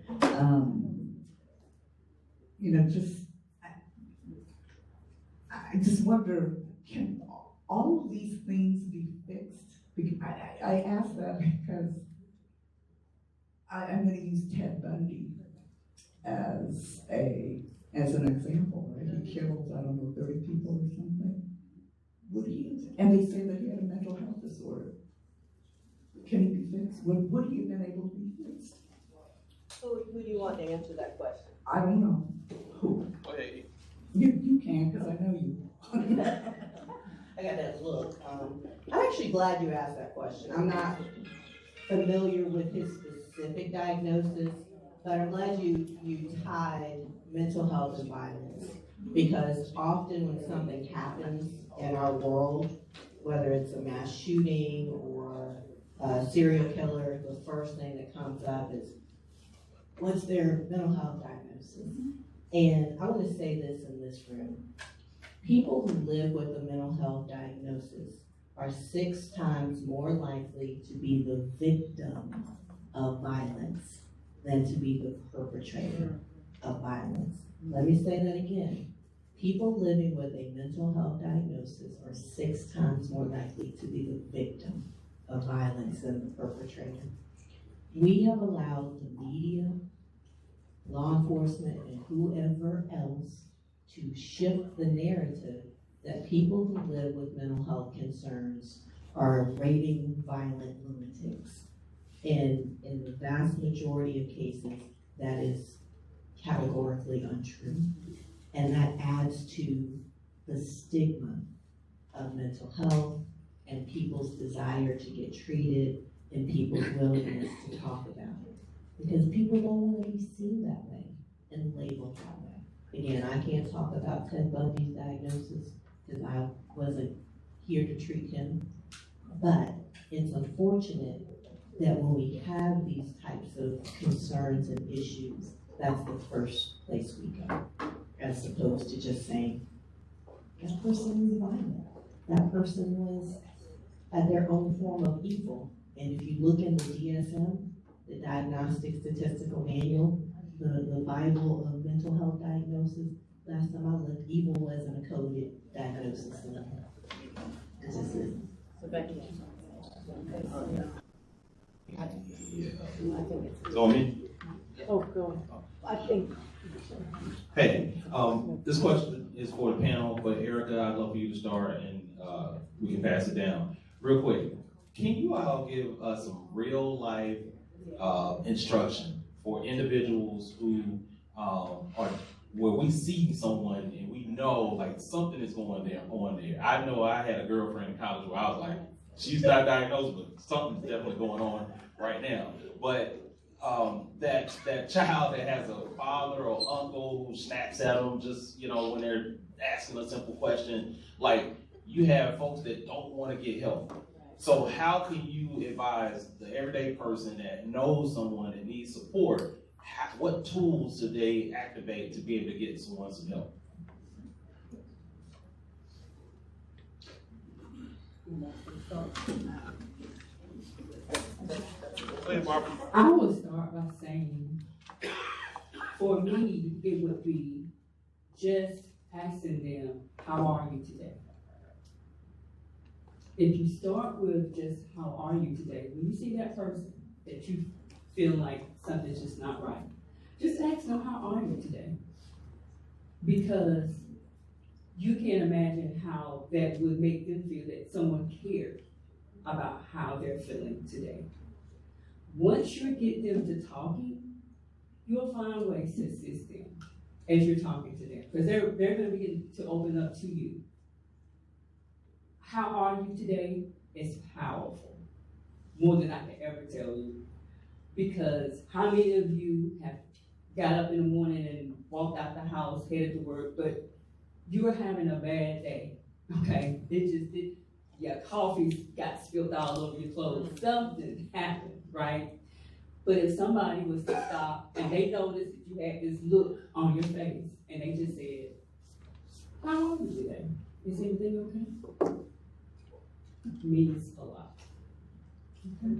I just wonder, can all of these things be fixed? I ask that because I'm going to use Ted Bundy as an example, right? He killed, 30 people or something. And they say that he had a mental health disorder. Can he be fixed? Would he have been able to be fixed? Who do you want to answer that question? I don't know. Who? Okay. You can, because I know you. I got that look. I'm actually glad you asked that question. I'm not familiar with his specific diagnosis, but I'm glad you tied mental health and violence, because often when something happens in our world, whether it's a mass shooting or a serial killer, the first thing that comes up is, what's their mental health diagnosis? And I want to say this in this room. People who live with a mental health diagnosis are 6 times more likely to be the victim of violence than to be the perpetrator of violence. Let me say that again. People living with a mental health diagnosis are 6 times more likely to be the victim of violence than the perpetrator. We have allowed the media, law enforcement, and whoever else to shift the narrative that people who live with mental health concerns are raving, violent lunatics. And in the vast majority of cases, that is categorically untrue. And that adds to the stigma of mental health and people's desire to get treated and people's willingness to talk about it. Because people don't want to be seen that way and labeled that way. Again, I can't talk about Ted Bundy's diagnosis because I wasn't here to treat him. But it's unfortunate that when we have these types of concerns and issues, that's the first place we go, as opposed to just saying, that person was violent. That person was at their own form of evil. And if you look in the DSM, the Diagnostic Statistical Manual, the Bible of mental health diagnosis, last time I looked, evil wasn't a coded diagnosis. This is it. So Becky. It's on me? Oh, go. I think. Hey, this question is for the panel, but Erica, I'd love for you to start and we can pass it down. Real quick, can you all give us some real life instruction for individuals who are where we see someone and we know like something is going on there. I know I had a girlfriend in college where I was like, she's not diagnosed, but something's definitely going on right now. But that child that has a father or uncle who snaps at them just, when they're asking a simple question, like you have folks that don't want to get help. So how can you advise the everyday person that knows someone that needs support? What tools do they activate to be able to get someone some help? I will start by saying, for me, it would be just asking them, how are you today? If you start with just, how are you today? When you see that person that you feel like something's just not right, just ask them, how are you today? Because you can't imagine how that would make them feel that someone cared about how they're feeling today. Once you get them to talking, you'll find ways to assist them as you're talking to them, because they're going to begin to open up to you. How are you today is powerful, more than I can ever tell you. Because how many of you have got up in the morning and walked out the house, headed to work, but you were having a bad day, okay? Your coffee got spilled all over your clothes. Something happened, right? But if somebody was to stop and they noticed that you had this look on your face and they just said, how are you today? Is everything okay? Means a lot. Okay.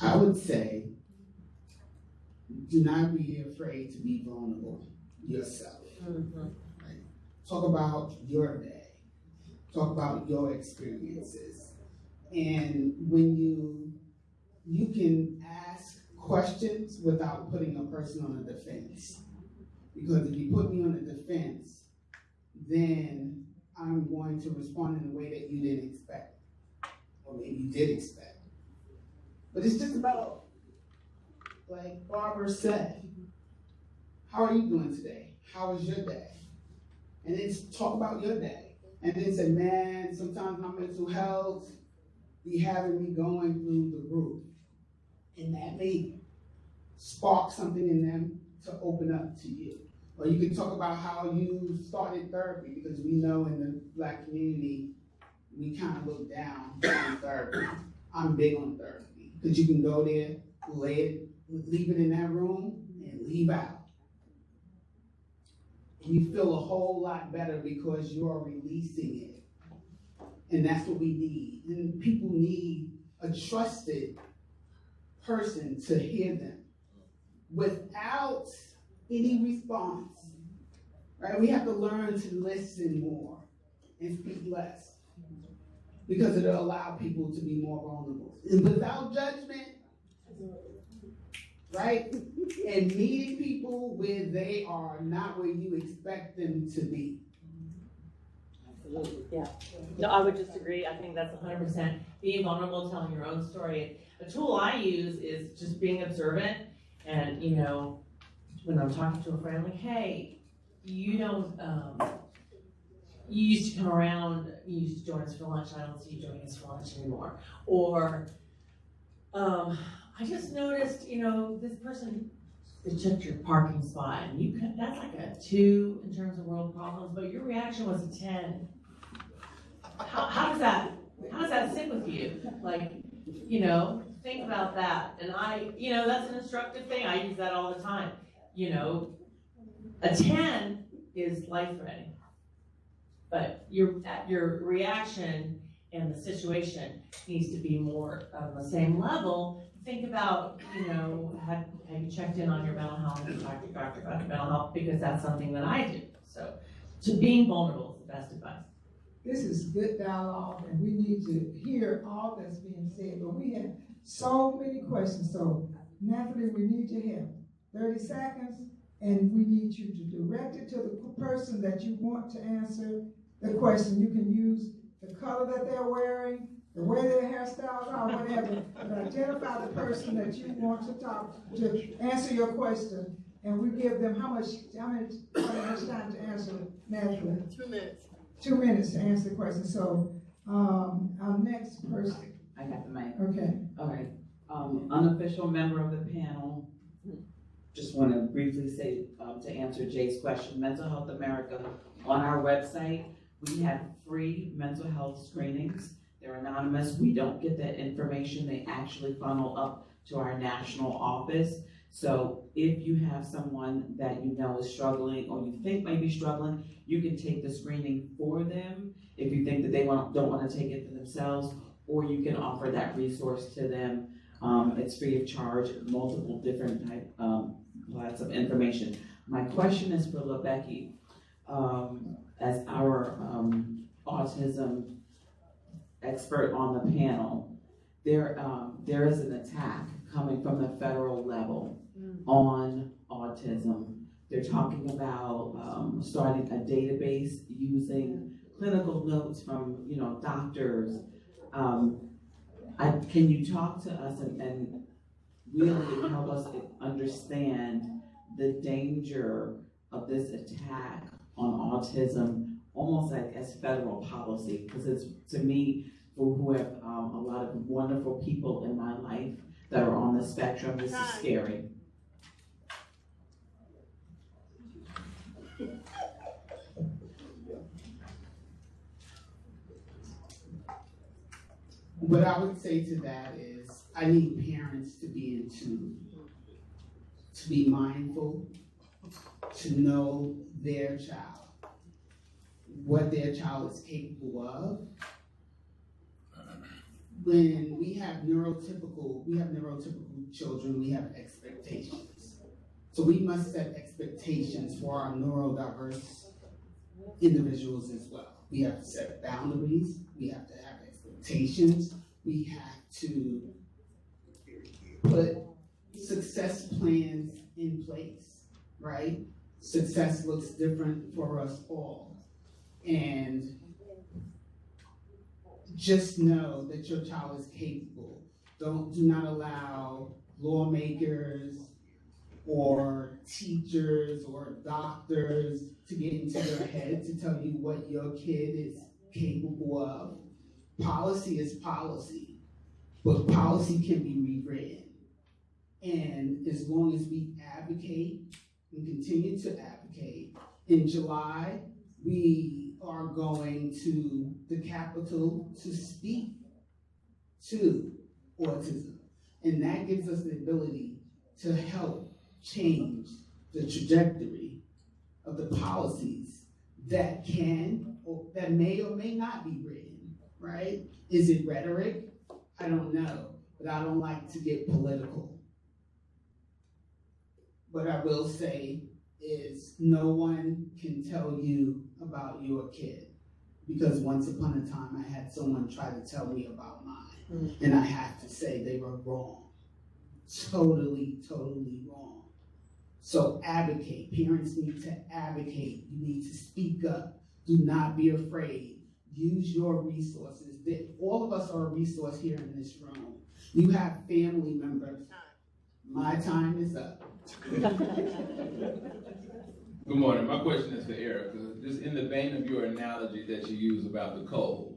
I would say, do not be afraid to be vulnerable yourself. Right? Talk about your day. Talk about your experiences. And when you can ask questions without putting a person on a defense. Because if you put me on a defense, then I'm going to respond in a way that you didn't expect. Or maybe you did expect. But it's just about, like Barbara said, how are you doing today? How was your day? And then talk about your day. And then say, man, sometimes my mental health be having me going through the roof. And that may spark something in them to open up to you. Or you can talk about how you started therapy, because we know in the Black community, we kind of look down on therapy. I'm big on therapy, because you can go there, leave it in that room, and leave out. And you feel a whole lot better because you are releasing it. And that's what we need. And people need a trusted person to hear them without any response. Right? We have to learn to listen more and speak less, because it'll allow people to be more vulnerable. And without judgment, right? And meeting people where they are not where you expect them to be. Absolutely, yeah. No, I would just agree. I think that's 100%. Being vulnerable, telling your own story. A tool I use is just being observant. And, you know, when I'm talking to a friend, like, hey, you don't, you used to come around, you used to join us for lunch, I don't see you joining us for lunch anymore. Or, I just noticed, you know, this person checked your parking spot, and you could, that's like a 2 in terms of world problems, but your reaction was a 10. How does that sit with you? Like, you know, think about that. And you know, that's an instructive thing. I use that all the time. You know, a 10 is life-threatening, but your reaction and the situation needs to be more on the same level. Think about, you know, have you checked in on your mental health and talked to your doctor about your mental health, because that's something that I do. So, to being vulnerable is the best advice. This is good dialogue, and we need to hear all that's being said, but we have so many questions. So, Natalie, we need your help. 30 seconds, and we need you to direct it to the person that you want to answer the question. You can use the color that they're wearing, the way their hairstyles are, whatever, but identify the person that you want to talk to answer your question, and we give them how much time to answer, Natalie? 2 minutes. 2 minutes to answer the question. So, our next person. I got the mic. Okay. All right. Unofficial member of the panel. Just want to briefly say, to answer Jay's question, Mental Health America, on our website, we have free mental health screenings. They're anonymous. We don't get that information. They actually funnel up to our national office. So if you have someone that you know is struggling or you think might be struggling, you can take the screening for them if you think that they don't want to take it for themselves, or you can offer that resource to them. It's free of charge, multiple different lots of information. My question is for LaBecky, as our autism expert on the panel. There is an attack coming from the federal level on autism. They're talking about starting a database using clinical notes from doctors. Can you talk to us and really help us understand the danger of this attack on autism, almost like as federal policy? Because it's, to me, who have a lot of wonderful people in my life that are on the spectrum, this is scary. What I would say to that is, I need parents to be in tune, to be mindful, to know their child, what their child is capable of. When we have neurotypical children, we have expectations. So we must set expectations for our neurodiverse individuals as well. We have to set boundaries, we have to have expectations, we have to put success plans in place, right? Success looks different for us all. And just know that your child is capable. Do not allow lawmakers or teachers or doctors to get into your head to tell you what your kid is capable of. Policy is policy, but policy can be rewritten. And as long as we advocate and continue to advocate, in July, we are going to the Capitol to speak to autism. And that gives us the ability to help change the trajectory of the policies that that may or may not be written, right? Is it rhetoric? I don't know, but I don't like to get political. What I will say is no one can tell you about your kid, because once upon a time I had someone try to tell me about mine, and I have to say they were wrong. Totally, totally wrong. So advocate. Parents need to advocate. You need to speak up. Do not be afraid. Use your resources. All of us are a resource here in this room. You have family members. My time is up. Good morning. My question is for Erica. Just in the vein of your analogy that you use about the cold.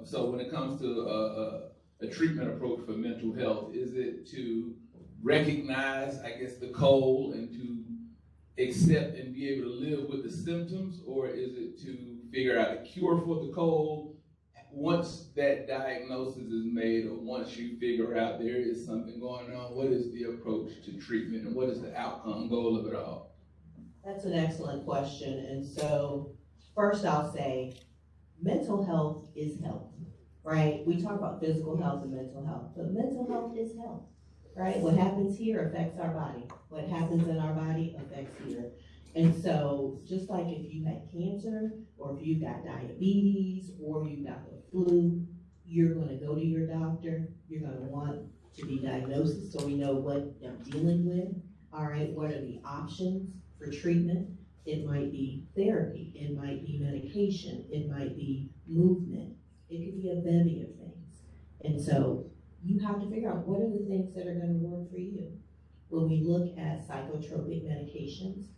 So when it comes to a treatment approach for mental health, is it to recognize, I guess, the cold and to accept and be able to live with the symptoms, or is it to figure out a cure for the cold once that diagnosis is made, or once you figure out there is something going on? What is the approach to treatment, and what is the outcome goal of it all? That's an excellent question. And so first I'll say mental health is health, right? We talk about physical health and mental health, but mental health is health, right? What happens here affects our body. What happens in our body affects here. And so just like if you had cancer, or if you've got diabetes, or you've got the flu, you're going to go to your doctor. You're going to want to be diagnosed so we know what I'm dealing with. All right, what are the options for treatment? It might be therapy, it might be medication, it might be movement, it could be a bevy of things. And so you have to figure out what are the things that are going to work for you. When we look at psychotropic medications,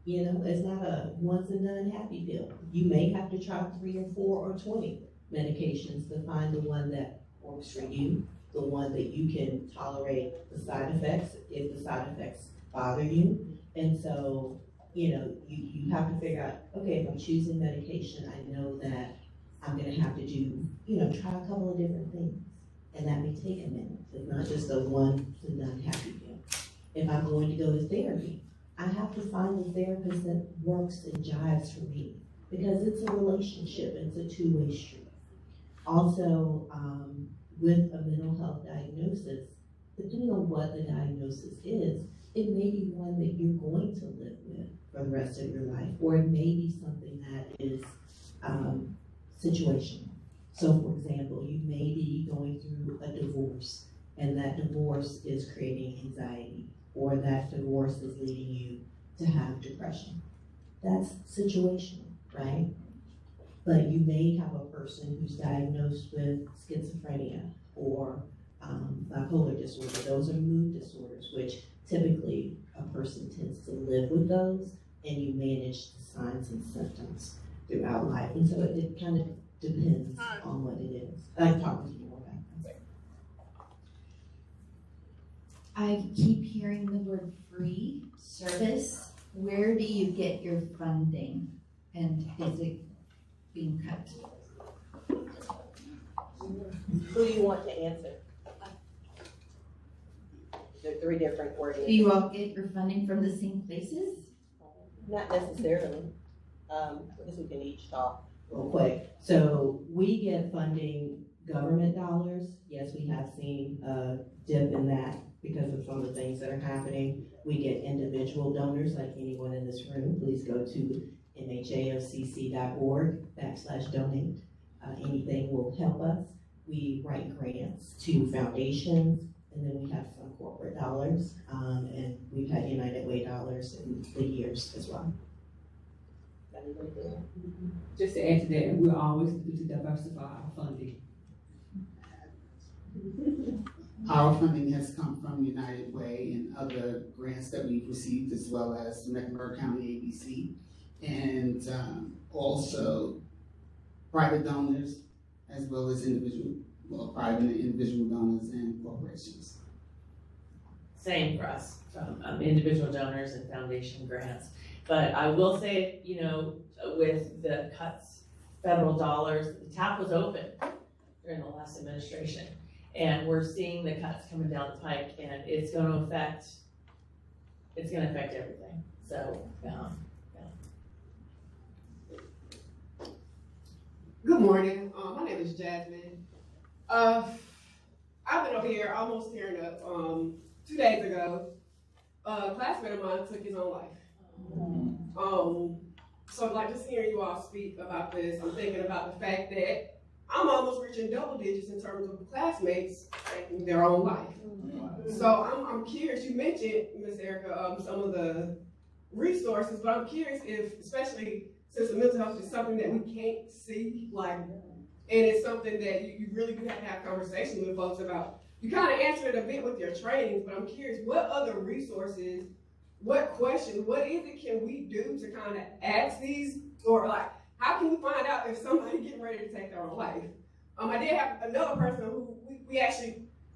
it's not a once and done happy pill. You may have to try 3 or 4 or 20 medications to find the one that works for you, the one that you can tolerate the side effects, if the side effects bother you. And so, you have to figure out, okay, if I'm choosing medication, I know that I'm gonna have to do, try a couple of different things. And that may take a minute. It's not just a one and done happy pill. If I'm going to go to therapy, I have to find a therapist that works and jives for me, because it's a relationship, it's a two-way street. Also, with a mental health diagnosis, depending on what the diagnosis is, it may be one that you're going to live with for the rest of your life, or it may be something that is situational. So for example, you may be going through a divorce, and that divorce is creating anxiety, or that divorce is leading you to have depression. That's situational, right? But you may have a person who's diagnosed with schizophrenia or bipolar disorder. Those are mood disorders, which typically a person tends to live with those, and you manage the signs and symptoms throughout life. And so it kind of depends on what it is. I can talk with you more about that. I keep hearing the word free service. Where do you get your funding, and is it being cut? Who do you want to answer? There are three different organizations. Do you all get your funding from the same places? Not necessarily. I guess we can each talk. Real quick. So we get funding, government dollars. Yes, we have seen a dip in that because of some of the things that are happening. We get individual donors, like anyone in this room. Please go to mhafcc.org/donate. Anything will help us. We write grants to foundations, and then we have some corporate dollars, and we've had United Way dollars in the years as well. Just to add to that, we're always looking to diversify our funding. Our funding has come from United Way and other grants that we've received, as well as the Mecklenburg County ABC, and also private donors, as well as private and individual donors and corporations. Same for us, from individual donors and foundation grants. But I will say, you know, with the cuts, federal dollars, the tap was open during the last administration. And we're seeing the cuts coming down the pike, and it's gonna affect everything. So, Good morning. My name is Jasmine. I've been over here, almost tearing up, 2 days ago. A classmate of mine took his own life. So like just hearing you all speak about this, I'm thinking about the fact that I'm almost reaching double digits in terms of classmates taking their own life. So I'm curious, you mentioned, Ms. Erica, some of the resources, but I'm curious if, especially since the mental health is something that we can't see, like, and it's something that you really do have to have conversations with folks about. You kind of answered it a bit with your trainings, but I'm curious, what other resources, what questions, what is it can we do to kind of ask these, or like, how can you find out if somebody getting ready to take their own life? I did have another person who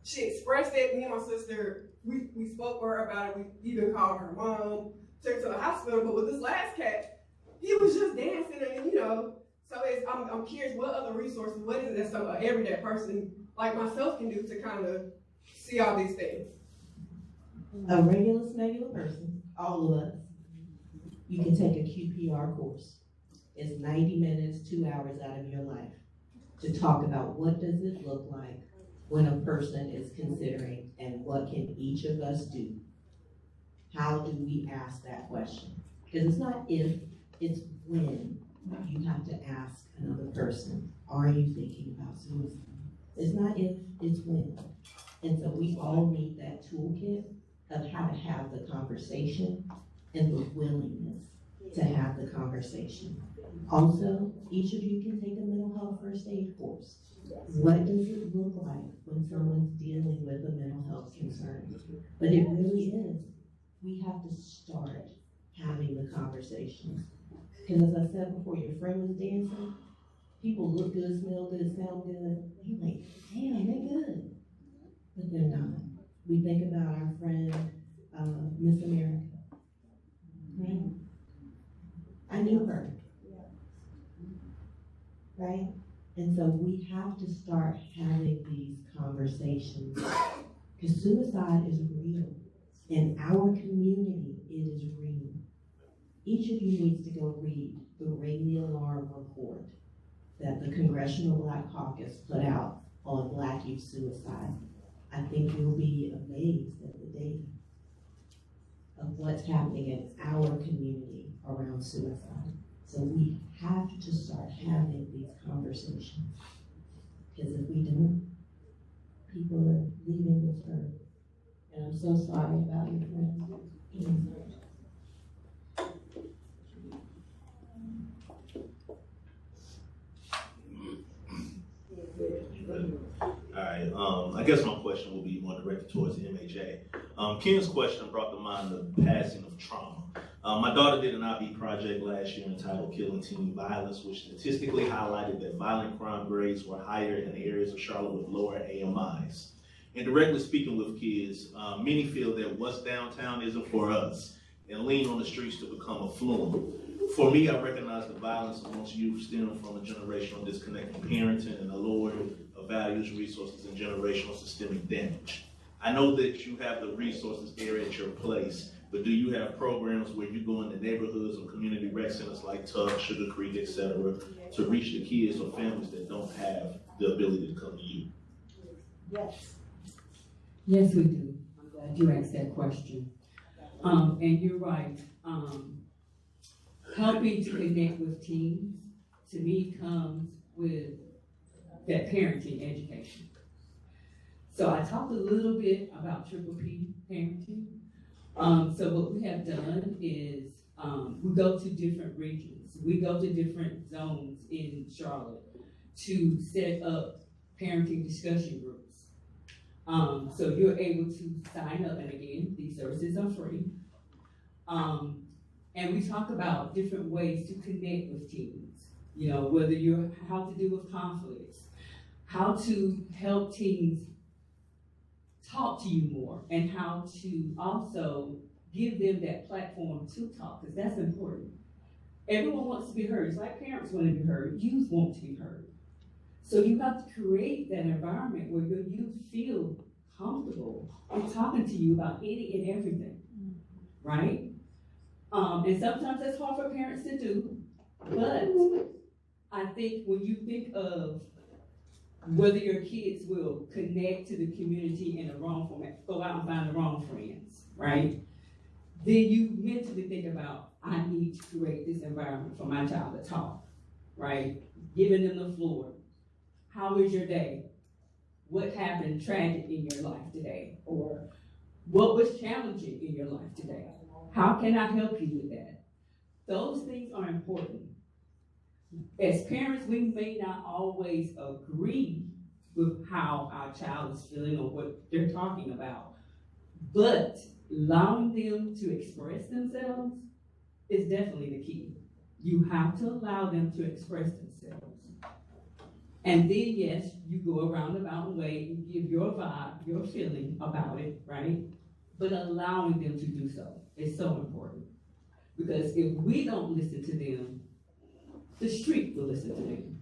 she expressed it, me and my sister, we spoke with her about it, we even called her mom, took her to the hospital, but with this last cat, he was just dancing and, you know, so I'm curious, what other resources, what is it that some everyday person like myself can do to kind of see all these things? A regular person, all of us, you can take a QPR course. It's 90 minutes, 2 hours out of your life to talk about what does it look like when a person is considering, and what can each of us do? How do we ask that question? Because it's not if, it's when you have to ask another person, are you thinking about suicide? It's not if, it's when. And so we all need that toolkit of how to have the conversation and the willingness to have the conversation. Also, each of you can take a mental health first aid course. What does it look like when someone's dealing with a mental health concern? But it really is, we have to start having the conversations. Because as I said before, your friend was dancing, people look good, smell good, sound good. You're like, damn, they're good. But they're not. We think about our friend, Miss America. Right? I knew her. Right? And so we have to start having these conversations, because suicide is real. In our community, it is real. Each of you needs to go read the Ring the Alarm report that the Congressional Black Caucus put out on Black youth suicide. I think you'll be amazed at the data of what's happening in our community around suicide. So we have to start having these conversations. Because if we don't, people are leaving this earth. And I'm so sorry about your friends. Alright, I guess my question will be more directed towards MHA. Ken's question brought to mind the passing of trauma. My daughter did an IB project last year entitled Killing Teen Violence, which statistically highlighted that violent crime grades were higher in the areas of Charlotte with lower AMIs. And directly speaking with kids, many feel that what's downtown isn't for us and lean on the streets to become affluent. For me, I recognize the violence amongst youth stemming from a generational disconnect from parenting and a lowering of values, resources, and generational systemic damage. I know that you have the resources there at your place, but do you have programs where you go into neighborhoods or community rec centers like Tuck, Sugar Creek, etc., to reach the kids or families that don't have the ability to come to you? Yes. Yes, we do. I'm glad you asked that question. And you're right. Helping to connect with teens, to me, comes with that parenting education. So I talked a little bit about Triple P parenting. So what we have done is we go to different regions. We go to different zones in Charlotte to set up parenting discussion groups. So you're able to sign up, and again, these services are free. And we talk about different ways to connect with teens. You know, whether you're how to deal with conflicts, how to help teens talk to you more, and how to also give them that platform to talk, because that's important. Everyone wants to be heard. It's like parents want to be heard. Youth want to be heard. So you have to create that environment where your youth feel comfortable in talking to you about any and everything, right? And sometimes that's hard for parents to do, but I think when you think of whether your kids will connect to the community in the wrong format, go out and find the wrong friends, right? Then you mentally think about, I need to create this environment for my child to talk, right? Giving them the floor. How was your day? What happened tragic in your life today? Or what was challenging in your life today? How can I help you with that? Those things are important. As parents, we may not always agree with how our child is feeling or what they're talking about, but allowing them to express themselves is definitely the key. You have to allow them to express themselves. And then, yes, you go around about way and give your vibe, your feeling about it, right? But allowing them to do so is so important. Because if we don't listen to them, the street will listen to them,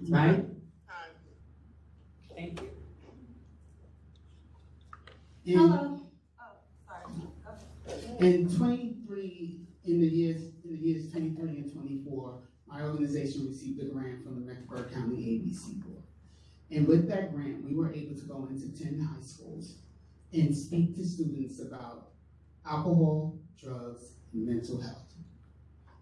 right? Thank you. Hello. In the years 23 and 24, my organization received a grant from the Mecklenburg County ABC Board. And with that grant, we were able to go into 10 high schools and speak to students about alcohol, drugs, and mental health.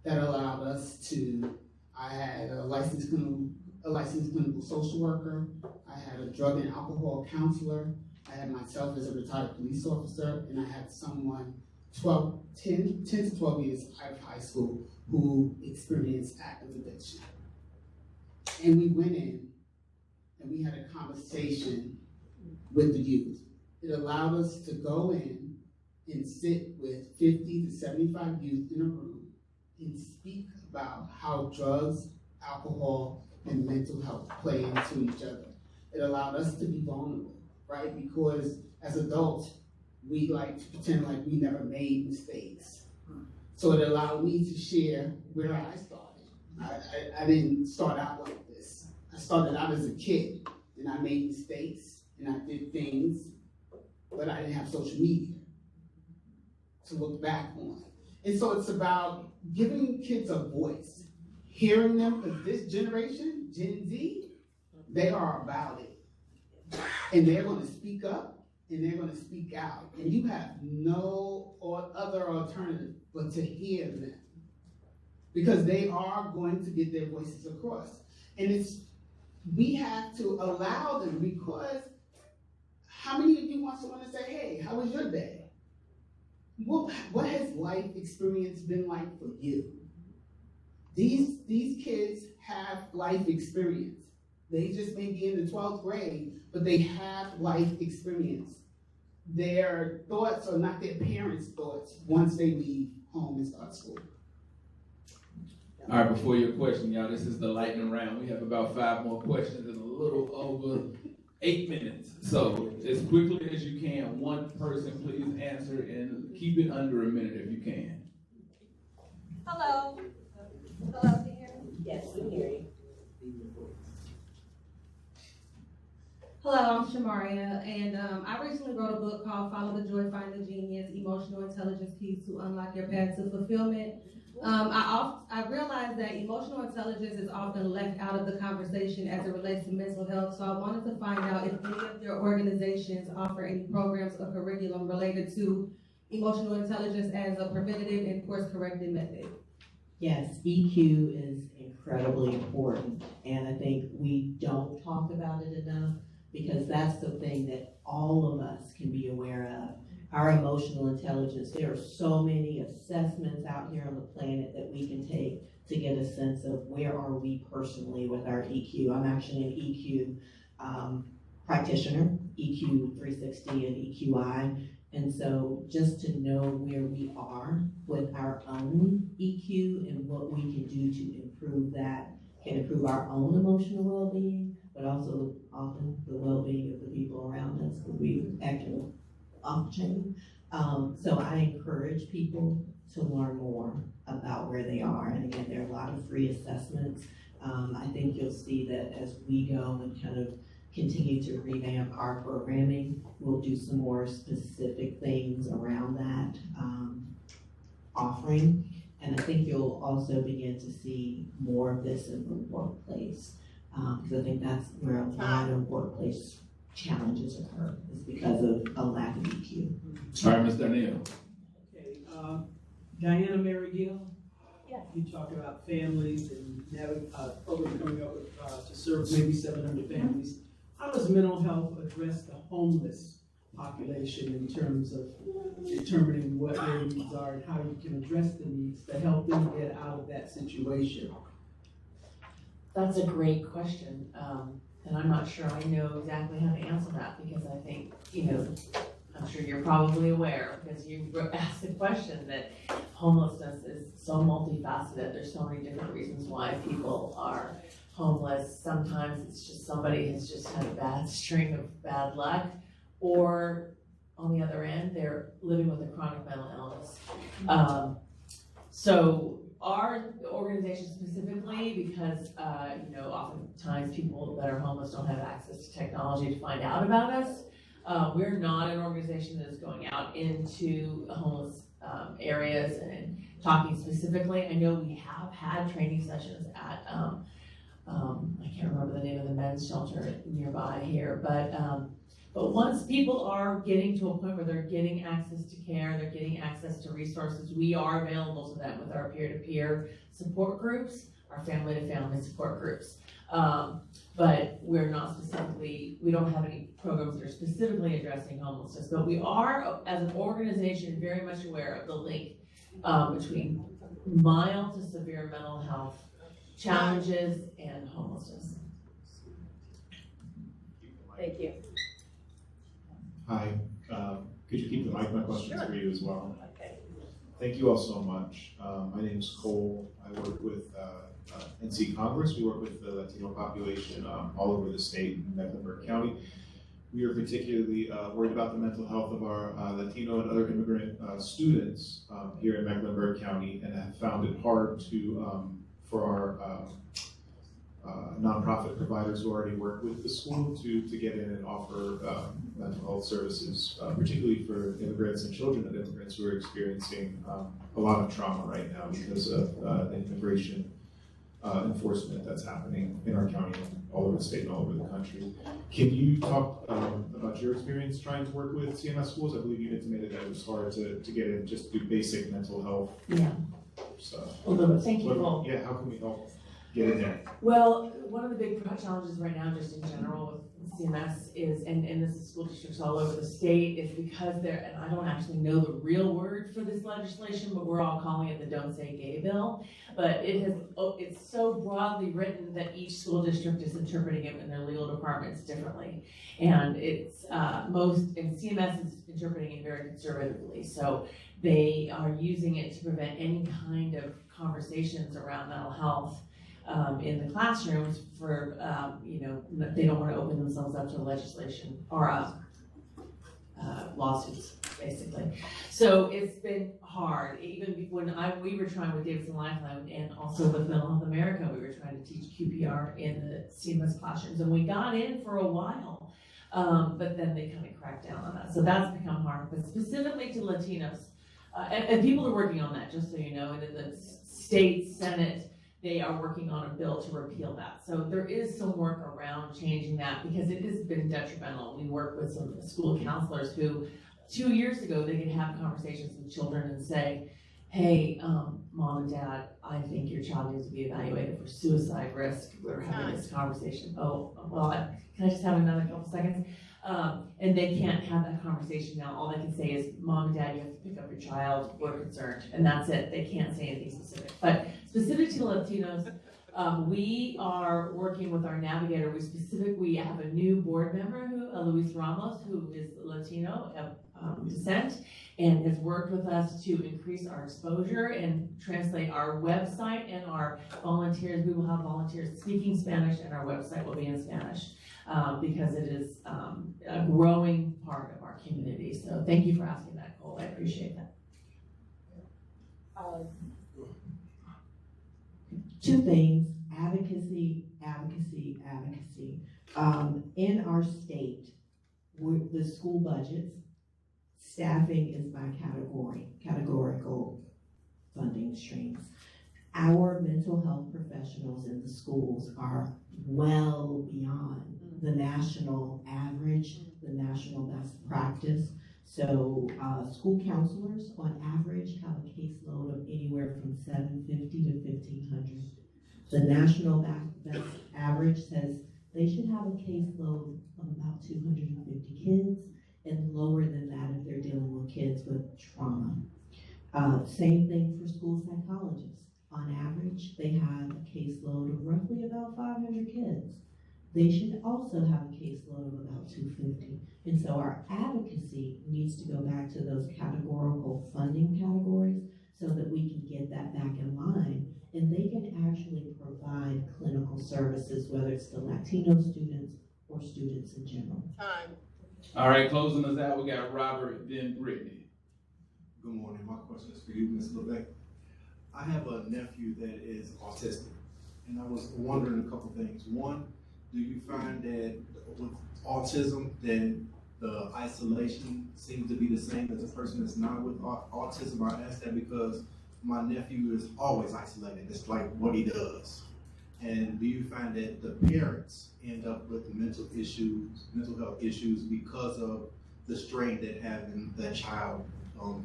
That allowed us to, I had a licensed clinical social worker, I had a drug and alcohol counselor, I had myself as a retired police officer, and I had someone 10 to 12 years out of high school who experienced active addiction. And we went in and we had a conversation with the youth. It allowed us to go in and sit with 50 to 75 youth in a room and speak about how drugs, alcohol, and mental health play into each other. It allowed us to be vulnerable, right? Because as adults, we like to pretend like we never made mistakes. So it allowed me to share where I started. I didn't start out like this. I started out as a kid, and I made mistakes, and I did things, but I didn't have social media. to look back on. And so it's about giving kids a voice, hearing them, because this generation, Gen Z, they are about it. And they're gonna speak up and they're gonna speak out. And you have no other alternative but to hear them. Because they are going to get their voices across. And we have to allow them, because how many of you want someone to say, hey, how was your day? What has life experience been like for you? These kids have life experience. They just may be in the 12th grade, but they have life experience. Their thoughts are not their parents' thoughts once they leave home and start school. All right, before your question, y'all, this is the lightning round. We have about 5 more questions in a little over 8 minutes. So as quickly as you can, one person please answer and keep it under a minute if you can. Hello. Hello, can you hear me? Yes, we can hear you. Hello, I'm Shamaria, and I recently wrote a book called Follow the Joy, Find the Genius, Emotional Intelligence Keys to Unlock Your Path to Fulfillment. I realized that emotional intelligence is often left out of the conversation as it relates to mental health, so I wanted to find out if any of your organizations offer any programs or curriculum related to emotional intelligence as a preventative and course-corrected method. Yes, EQ is incredibly important, and I think we don't talk about it enough, because that's the thing that all of us can be aware of. Our emotional intelligence, there are so many assessments out here on the planet that we can take to get a sense of where are we personally with our EQ. I'm actually an EQ practitioner, EQ 360 and EQI. And so just to know where we are with our own EQ and what we can do to improve that can improve our own emotional well-being, but also often the well-being of the people around us, because we act off chain. So I encourage people to learn more about where they are. And again, there are a lot of free assessments. I think you'll see that as we go and kind of continue to revamp our programming, we'll do some more specific things around that offering. And I think you'll also begin to see more of this in the workplace, because I think that's where a lot of workplace challenges occur, is because of a lack of EQ. All right, Ms. Darnell. Okay, Diana Mary Gill. Yes. You talked about families and program coming up with, to serve maybe 700 families. How does mental health address the homeless population in terms of determining what their needs are and how you can address the needs to help them get out of that situation? That's a great question. And I'm not sure I know exactly how to answer that, because I think, I'm sure you're probably aware, because you asked the question, that homelessness is so multifaceted. There's so many different reasons why people are homeless. Sometimes it's just somebody has just had a bad string of bad luck, or on the other end, they're living with a chronic mental illness. So our organization specifically, because oftentimes people that are homeless don't have access to technology to find out about us. We're not an organization that is going out into homeless areas and talking specifically. I know we have had training sessions at, I can't remember the name of the men's shelter nearby here, but once people are getting to a point where they're getting access to care, they're getting access to resources, we are available to them with our peer-to-peer support groups, our family-to-family support groups. But we're not specifically, we don't have any programs that are specifically addressing homelessness, but we are, as an organization, very much aware of the link between mild to severe mental health challenges and homelessness. Thank you. Hi, could you keep the mic? My question is Sure. for you as well. Okay. Thank you all so much. My name is Cole. I work with NC Congress. We work with the Latino population all over the state in Mecklenburg County. We are particularly worried about the mental health of our Latino and other immigrant students here in Mecklenburg County, and have found it hard to for our nonprofit providers who already work with the school to get in and offer mental health services, particularly for immigrants and children of immigrants who are experiencing a lot of trauma right now because of the immigration enforcement that's happening in our county, all over the state and all over the country. Can you talk about your experience trying to work with CMS schools? I believe you intimated that it was hard to get in just to do basic mental health stuff. A little bit. Thank you, Paul. Yeah, how can we help get in there? Well, one of the big challenges right now, just in general with CMS is, and this is school districts all over the state, is because and I don't actually know the real word for this legislation, but we're all calling it the Don't Say Gay bill. But it's so broadly written that each school district is interpreting it in their legal departments differently. And and CMS is interpreting it very conservatively. So they are using it to prevent any kind of conversations around mental health in the classrooms for, they don't want to open themselves up to legislation or lawsuits, basically. So it's been hard. Even when we were trying with Davidson Lifeline and also with Mental Health America, we were trying to teach QPR in the CMS classrooms, and we got in for a while, but then they kind of cracked down on that. So that's become hard, but specifically to Latinos, and people are working on that, just so you know, and in the state Senate, they are working on a bill to repeal that. So there is some work around changing that because it has been detrimental. We work with some school counselors who 2 years ago, they could have conversations with children and say, hey, mom and dad, I think your child needs to be evaluated for suicide risk. We're having this conversation. Oh, well, can I just have another couple seconds? And they can't have that conversation now. All they can say is, mom and dad, you have to pick up your child. We're concerned. And that's it. They can't say anything specific. But specific to Latinos, we are working with our navigator. We have a new board member, Luis Ramos, who is Latino of descent, and has worked with us to increase our exposure and translate our website and our volunteers. We will have volunteers speaking Spanish, and our website will be in Spanish because it is a growing part of our community. So thank you for asking that, Cole. I appreciate that. Two things: advocacy, advocacy, advocacy. In our state, the school budgets, staffing is by categorical funding streams. Our mental health professionals in the schools are well beyond the national average, the national best practice. So school counselors on average have a caseload of anywhere from 750 to 1,500. The national best average says they should have a caseload of about 250 kids, and lower than that if they're dealing with kids with trauma. Same thing for school psychologists. On average, they have a caseload of roughly about 500 kids. They should also have a caseload of about 250. And so our advocacy needs to go back to those categorical funding categories so that we can get that back in line, and they can actually provide clinical services, whether it's the Latino students or students in general. All right, closing us out, we got Robert, then Brittany. Good morning. My question is for you, Ms. LeBeck. I have a nephew that is autistic, and I was wondering a couple things. One, do you find that with autism, that the isolation seems to be the same as a person that's not with autism? I ask that because my nephew is always isolated. It's like what he does. And do you find that the parents end up with mental health issues because of the strain that having that child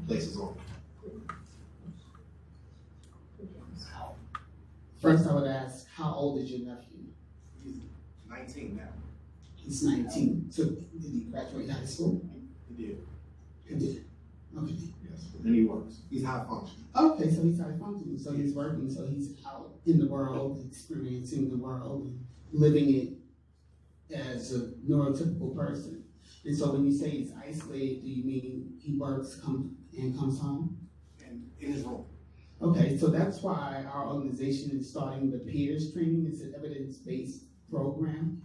places on them? First, I would ask, how old is your nephew? He's 19 now. He's 19. So did he graduate high school? He did. He did. Okay. Yes. Then he works. He's high functioning. Okay, so he's high functioning. So he's working. So he's out in the world, experiencing the world, and living it as a neurotypical person. And so when you say he's isolated, do you mean he works and comes home? And in his room. Okay, so that's why our organization is starting the peers training. It's an evidence-based program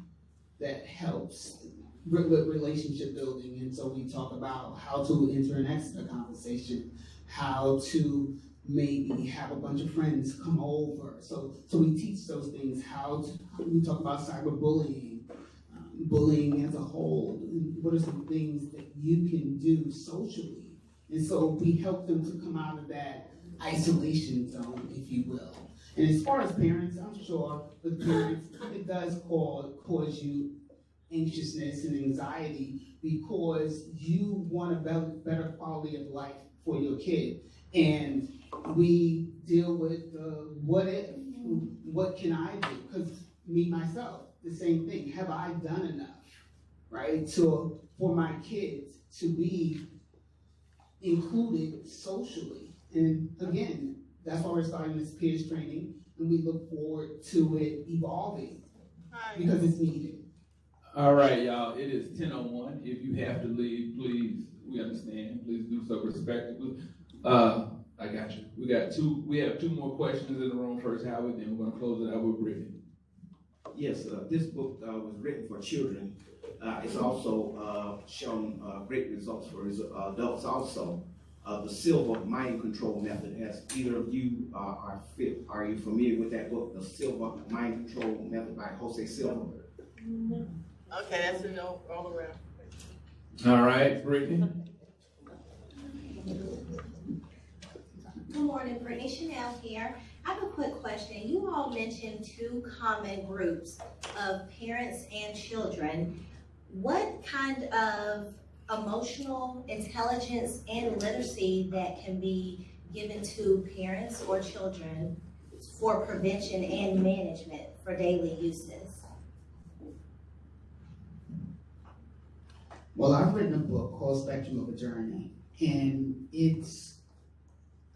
that helps with relationship building. And so we talk about how to enter and exit a conversation, how to maybe have a bunch of friends come over. So we teach those things, we talk about cyberbullying, bullying as a whole, what are some things that you can do socially? And so we help them to come out of that isolation zone, if you will. And as far as parents, I'm sure with parents, it does cause you anxiousness and anxiety because you want a better quality of life for your kid. And we deal with the what if, what can I do? Because me, myself, the same thing. Have I done enough, right, for my kids to be included socially? And again, that's why we're starting this peers training, and we look forward to it evolving because it's needed. All right, y'all, it is 10:01. If you have to leave, please, we understand. Please do so respectfully. I got you. We have two more questions in the room. First, Howard, then we're gonna close it out with Brittany. Yes, this book was written for children. It's also shown great results for adults also. The Silva Mind Control Method. As either of you are you familiar with that book, The Silva Mind Control Method by Jose Silva? Okay, that's a no all around. All right, Brittany. Good morning, Brittany Chanel here. I have a quick question. You all mentioned two common groups of parents and children. What kind of emotional intelligence and literacy that can be given to parents or children for prevention and management for daily uses? Well, I've written a book called Spectrum of a Journey, and it's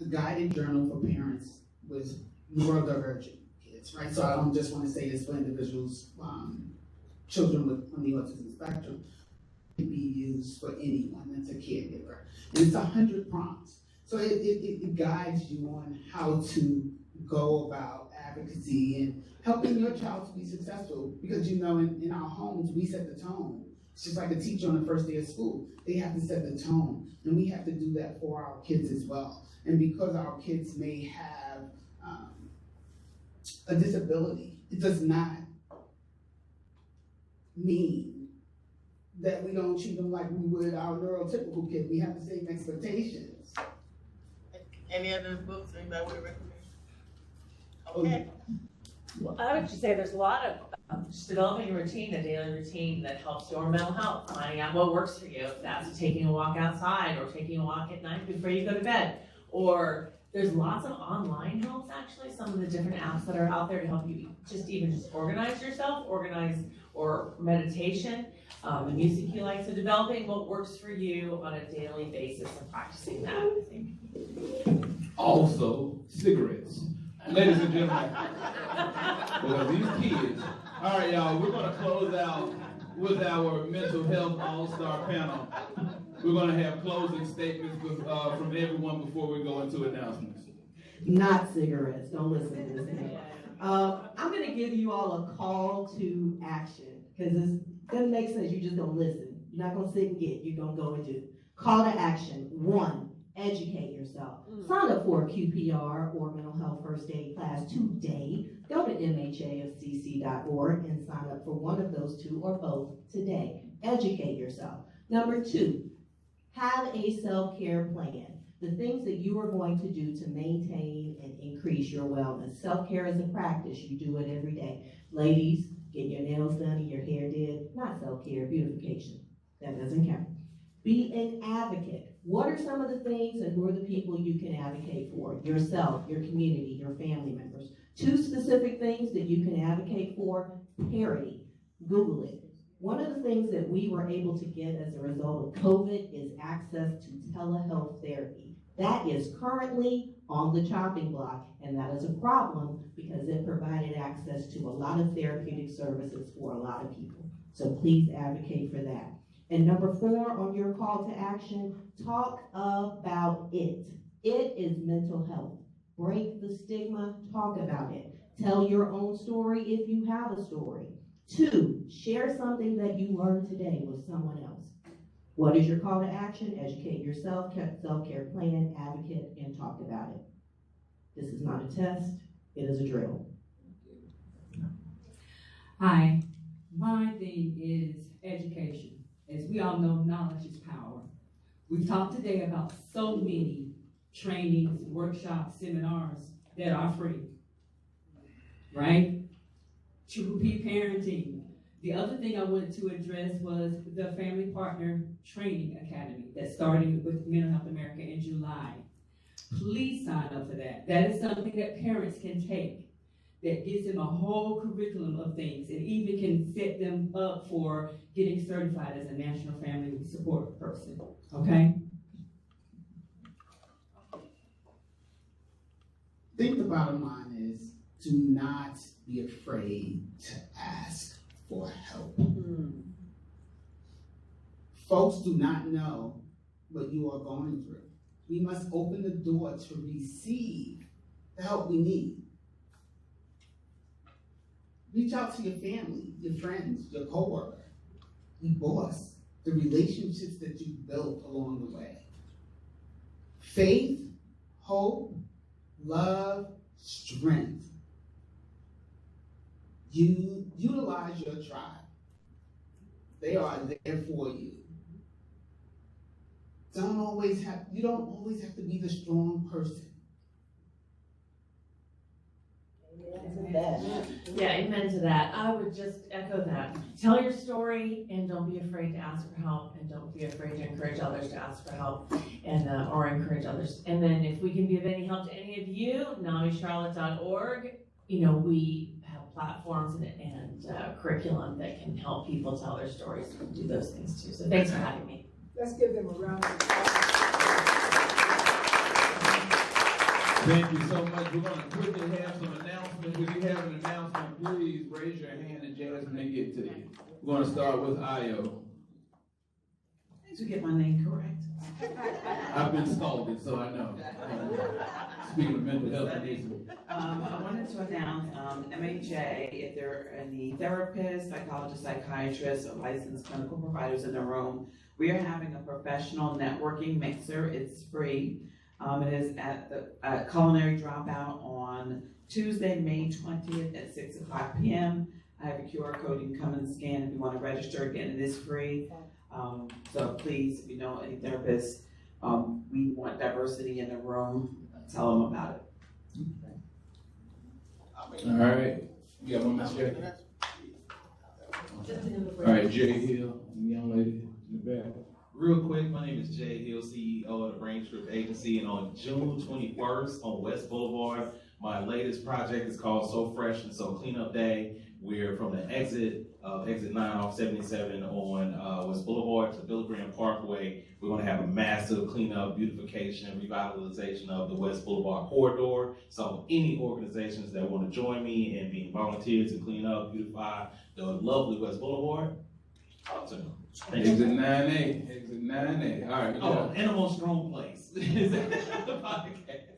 a guided journal for parents with neurodivergent kids, right? So I don't just want to say this for individuals, children on the autism spectrum. It can be used for anyone that's a caregiver. And it's 100 prompts. So it guides you on how to go about advocacy and helping your child to be successful. Because in our homes, we set the tone. It's just like a teacher on the first day of school. They have to set the tone. And we have to do that for our kids as well. And because our kids may have a disability, it does not mean that we don't treat them like we would our neurotypical kid. We have the same expectations. Any other books anybody would recommend? Okay. Well, I would just say there's a lot of just developing a routine, a daily routine that helps your mental health, finding out what works for you. If that's taking a walk outside or taking a walk at night before you go to bed. Or there's lots of online helps, actually, some of the different apps that are out there to help you just organize yourself, or meditation, the music you like. So developing what works for you on a daily basis and practicing that, I think. Also, cigarettes. Ladies and gentlemen, because these kids. All right, y'all, we're gonna close out with our mental health all-star panel. We're gonna have closing statements from everyone before we go into announcements. Not cigarettes, don't listen to this man. I'm gonna give you all a call to action, because it doesn't make sense, you just don't listen. You're not gonna sit and get, you're gonna go and do. Call to action, 1, educate yourself. Sign up for a QPR or mental health first aid class today. Go to mhafcc.org and sign up for one of those two or both today. Educate yourself. Number 2, have a self-care plan. The things that you are going to do to maintain and increase your wellness. Self-care is a practice. You do it every day. Ladies, getting your nails done and your hair did, not self-care, beautification. That doesn't count. Be an advocate. What are some of the things and who are the people you can advocate for? Yourself, your community, your family members. 2 specific things that you can advocate for, parity. Google it. One of the things that we were able to get as a result of COVID is access to telehealth therapy. That is currently on the chopping block, and that is a problem because it provided access to a lot of therapeutic services for a lot of people. So please advocate for that. And number 4 on your call to action, talk about it. It is mental health. Break the stigma, talk about it. Tell your own story if you have a story. 2, share something that you learned today with someone else. What is your call to action? Educate yourself, self-care plan, advocate, and talk about it. This is not a test, it is a drill. Hi, my thing is education. As we all know, knowledge is power. We've talked today about so many trainings, workshops, seminars that are free, right? Triple P parenting. The other thing I wanted to address was the Family Partner Training Academy that's starting with Mental Health America in July. Please sign up for that. That is something that parents can take that gives them a whole curriculum of things and even can set them up for getting certified as a National Family Support Person, okay? I think the bottom line is, do not be afraid to ask for help. Folks do not know what you are going through. We must open the door to receive the help we need. Reach out to your family, your friends, your coworker, your boss, the relationships that you built along the way. Faith, hope, love, strength. You utilize your tribe. They are there for you. You don't always have to be the strong person. Yeah, amen to that. I would just echo that. Tell your story and don't be afraid to ask for help, and don't be afraid to encourage others to ask for help and or encourage others. And then if we can be of any help to any of you, NamiCharlotte.org, we have platforms and curriculum that can help people tell their stories and do those things too. So thanks for having me. Let's give them a round of applause. Thank you so much. We're going to quickly have some announcements. If you have an announcement, please raise your hand and Jasmine will get to you. We're going to start with Ayo. Did you get my name correct? I've been scalded, so I know. Speaking of mental health, I wanted to announce MHA, if there are any therapists, psychologists, psychiatrists, or licensed clinical providers in the room, we are having a professional networking mixer. It's free. It is at the Culinary Dropout on Tuesday, May 20th at 6 o'clock p.m. I have a QR code you can come and scan if you want to register. Again, it is free. So please, if you know any therapists, we want diversity in the room. Tell them about it. All right. You got one, Miss Jackie? All right, Jay Hill, young lady in the back. Real quick, my name is Jay Hill, CEO of the Range Trip Agency, and on June 21st on West Boulevard, my latest project is called So Fresh and So Cleanup Day. We're from the exit 9 off 77 on West Boulevard to Villa Grande Parkway. We're going to have a massive cleanup, beautification, revitalization of the West Boulevard corridor. So any organizations that want to join me in being volunteers to clean up, beautify the lovely West Boulevard, talk to them. Exit 9A, exit 9A. All right. Oh, and I'm on Strong Place. Is that the podcast?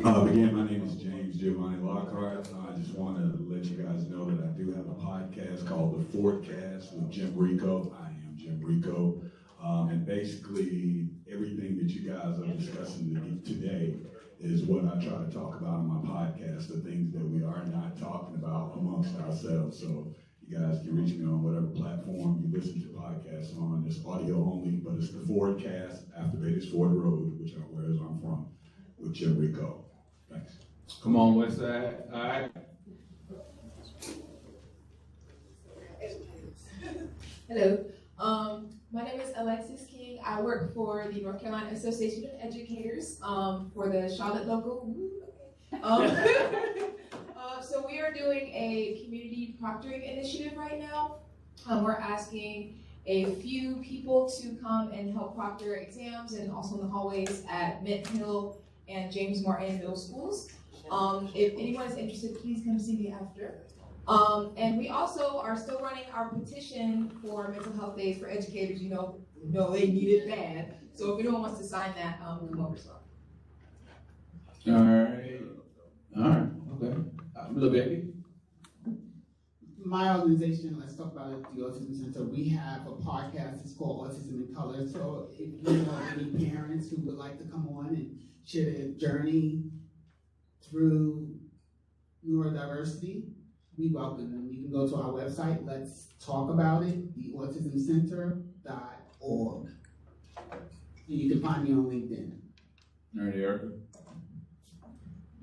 Again, my name is James Giovanni Lockhart. I just want to let you guys know that I do have a podcast called The Forecast with Jim Rico. I am Jim Rico. And basically, everything that you guys are discussing today is what I try to talk about on my podcast, the things that we are not talking about amongst ourselves. So you guys can reach me on whatever platform you listen to podcasts on. It's audio only, but it's The Fordcast after Beatties Ford Road, which are where I'm from, with Jim Rico. Thanks. Come on, West Side. All right. Hello. My name is Alexis King. I work for the North Carolina Association of Educators for the Charlotte local. So we are doing a community proctoring initiative right now. We're asking a few people to come and help proctor exams and also in the hallways at Mint Hill and James Martin Middle Schools. If anyone is interested, please come see me after. And we also are still running our petition for mental health days for educators. You know they need it bad. So if anyone wants to sign that, come over. All right. Okay. Little baby. my organization, let's talk about it, the Autism Center, we have a podcast, it's called Autism in Color. So if you know any parents who would like to come on and share their journey through neurodiversity, we welcome them. You can go to our website, let's talk about it, theautismcenter.org. And you can find me on LinkedIn. All right, Erica.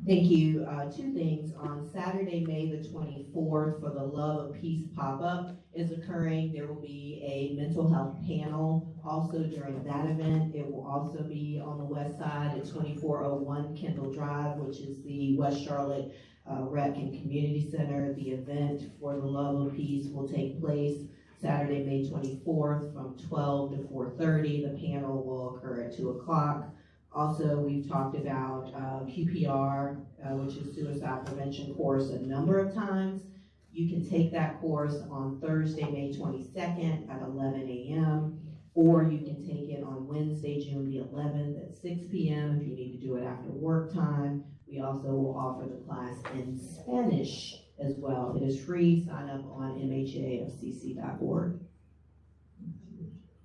Thank you. Two things. On Saturday, May the 24th, for the Love of Peace pop-up is occurring. There will be a mental health panel also during that event. It will also be on the west side at 2401 Kendall Drive, which is the West Charlotte Rec and Community Center. The event for the Love of Peace will take place Saturday, May 24th from 12 to 4:30. The panel will occur at 2 o'clock. Also, we've talked about QPR, which is Suicide Prevention Course, a number of times. You can take that course on Thursday, May 22nd at 11 a.m., or you can take it on Wednesday, June the 11th at 6 p.m. if you need to do it after work time. We also will offer the class in Spanish as well. It is free. Sign up on mhafcc.org.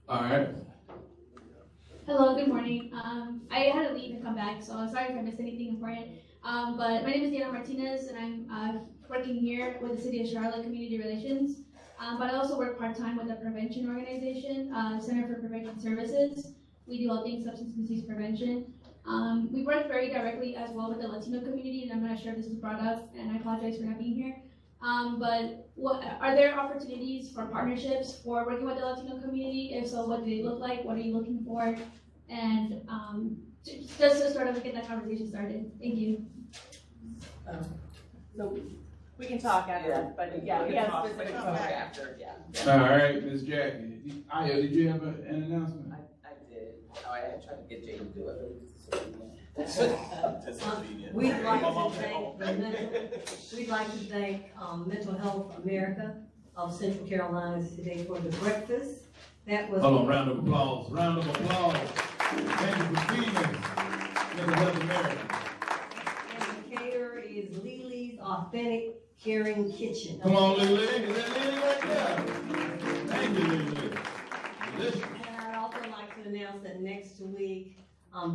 All right. Hello, good morning. I had to leave and come back, so I'm sorry if I missed anything important. But my name is Diana Martinez, and I'm working here with the City of Charlotte Community Relations. But I also work part-time with the prevention organization, Center for Prevention Services. We do all things substance misuse prevention. We work very directly as well with the Latino community, and I'm not sure if this was brought up, and I apologize for not being here. But are there opportunities for partnerships for working with the Latino community? If so, what do they look like? What are you looking for? And just to sort of get that conversation started. Thank you. So we can talk after that, but yeah, we have specific talk after. Yeah. All right, Ms. Jackie. Aya, did you have an announcement? I did. Oh, I had tried to get Jay to do it, but it was We'd like to thank Mental Health America of Central Carolina today for the breakfast. That was. Hold on, round of applause. Round of applause. Thank you for feeding us. Mental Health America. And the caterer is Lily's Authentic Caring Kitchen. Come on, Lily. Is that Lily right there? Thank you, Lily. Delicious. And I'd also like to announce that next week,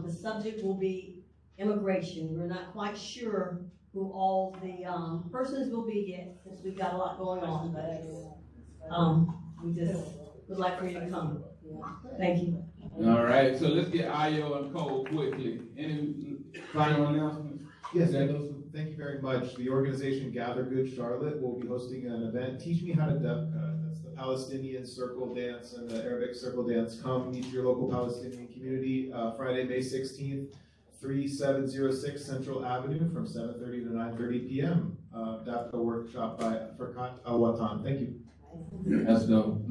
the subject will be immigration. We're not quite sure who all the persons will be yet, since we've got a lot going on, but we just would like for you to come. Thank you. All right, so let's get Ayo and Cole quickly. Any final announcements? Yes, thank you very much. The organization Gather Good Charlotte will be hosting an event, Teach Me How to Devka. That's the Palestinian circle dance and the Arabic circle dance. Come meet your local Palestinian community Friday, May 16th, 3706 Central Avenue from 7:30 to 9:30 p.m. Devka workshop by Furqat Al-Watan. Thank you. That's dope.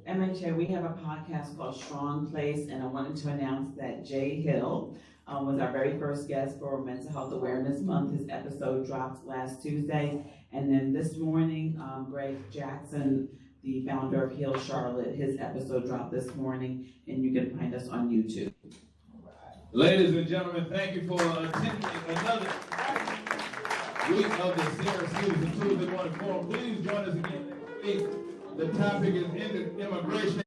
MHA, we have a podcast called Strong Place, and I wanted to announce that Jay Hill was our very first guest for Mental Health Awareness Month. His episode dropped last Tuesday. And then this morning, Greg Jackson, the founder of Heal Charlotte, his episode dropped this morning, and you can find us on YouTube. Ladies and gentlemen, thank you for attending another week of the Sarah Susan Tuesday Morning Forum. Please join us again next week. The topic is immigration